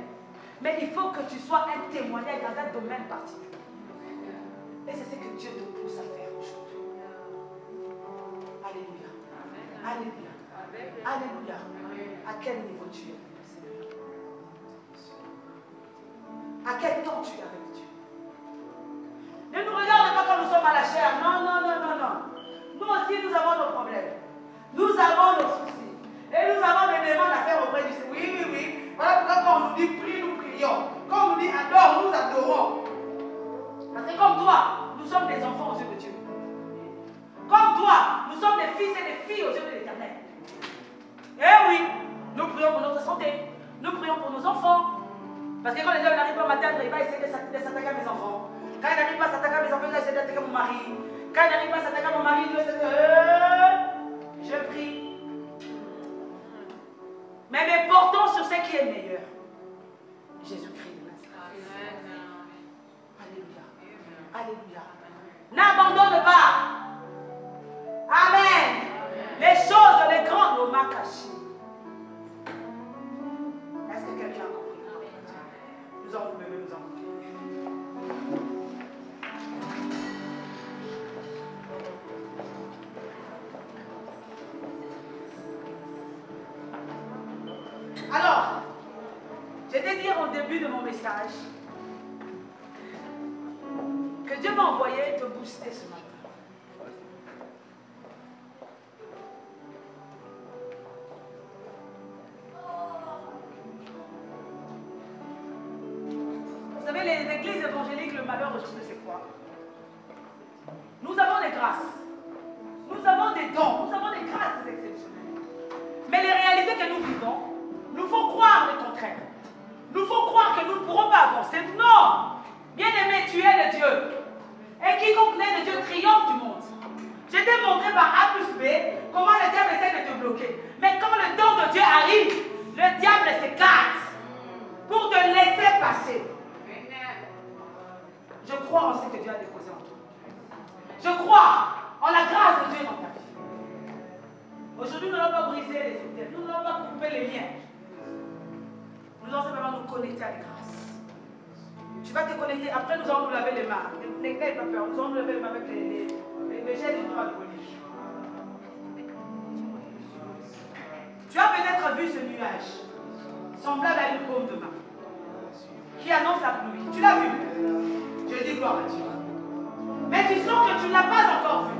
mais il faut que tu sois un témoignage dans un domaine particulier. Et c'est ce que Dieu te pousse à faire aujourd'hui. Alléluia. Alléluia. Alléluia. À quel niveau tu es avec le Seigneur? À quel temps tu es avec Dieu? Ne nous regarde pas quand nous sommes à la chair. Non, non, non, non, non. Nous aussi, nous avons nos problèmes. Nous avons nos soucis. Et nous avons des demandes à faire auprès du Seigneur. Oui, oui, oui. Voilà pourquoi quand on nous dit prie, nous prions. Quand on nous dit adore, nous adorons. Parce que comme toi, nous sommes des enfants aux yeux de Dieu. Comme toi, nous sommes des fils et des filles aux yeux de l'Éternel. Eh oui, nous prions pour notre santé. Nous prions pour nos enfants. Parce que quand les hommes n'arrivent pas à m'atteindre, il va essayer de s'attaquer à mes enfants. Quand il n'arrive pas à s'attaquer à mes enfants, il va essayer d'attaquer à mon mari. Quand il n'arrive pas à s'attaquer à mon mari, il va essayer de... Je prie. Mais portons sur ce qui est meilleur. Jésus-Christ de Nazareth. Alléluia. Alléluia. N'abandonne pas. Amen. Les choses, les grandes, nos makashi. Est-ce que quelqu'un a compris? Nous allons nous lever, nous allons. Alors, je vais dire au début de mon message que Dieu m'a envoyé te booster ce matin. Vous savez, les églises évangéliques, le malheur aujourd'hui, c'est quoi? Nous avons des grâces. Nous avons des dons. Nous avons des grâces exceptionnelles. Mais les réalités que nous vivons, nous faut croire le contraire. Nous faut croire que nous ne pourrons pas avancer. Non! Bien-aimé, tu es le Dieu. Et quiconque naît de Dieu triomphe du monde. Je t'ai montré par A plus B comment le diable essaie de te bloquer. Mais quand le don de Dieu arrive, le diable s'écarte pour te laisser passer. Je crois en ce que Dieu a déposé en toi. Je crois en la grâce de Dieu dans ta vie. Aujourd'hui, nous n'allons pas briser les hôtels. Nous n'allons pas couper les liens. Nous allons simplement nous connecter à la grâce. Tu vas te connecter. Après, nous allons nous laver les mains. N'ayez pas peur. Nous allons nous laver les mains avec les gels hydroalcooliques. Tu as peut-être vu ce nuage semblable à une paume de main qui annonce la pluie. Tu l'as vu? Je dis gloire à Dieu. Mais tu sens que tu ne l'as pas encore vu.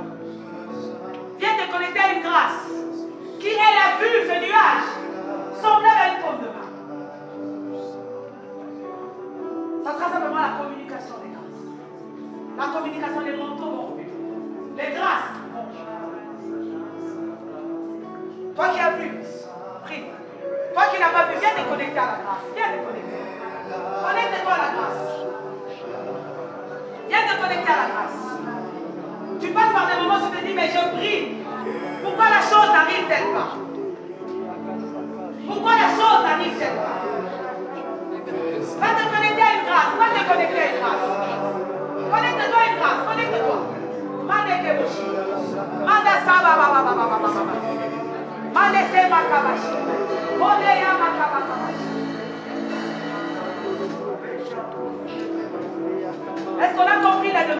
Viens te connecter à une grâce qui, elle, a vu ce nuage semblable à une paume de main. Ça sera simplement la communication des grâces. La communication des manteaux vont revenir. Les grâces vont revenir. Toi qui as vu, prie. Toi qui n'as pas vu, viens te connecter à la grâce. Viens te connecter. Connecte-toi à la grâce. Viens te connecter à la grâce. Tu passes par des moments où tu te dis, mais je prie. Pourquoi la chose n'arrive-t-elle pas? Pourquoi la chose n'arrive-t-elle pas? Va te connecter à une grâce. Va te connecter à une grâce. Connecte-toi à une grâce. Connecte-toi. Mandekeboshi. Mandasaba baba baba baba baba. Mandese makabashi. Odeya makabashi. Est-ce qu'on a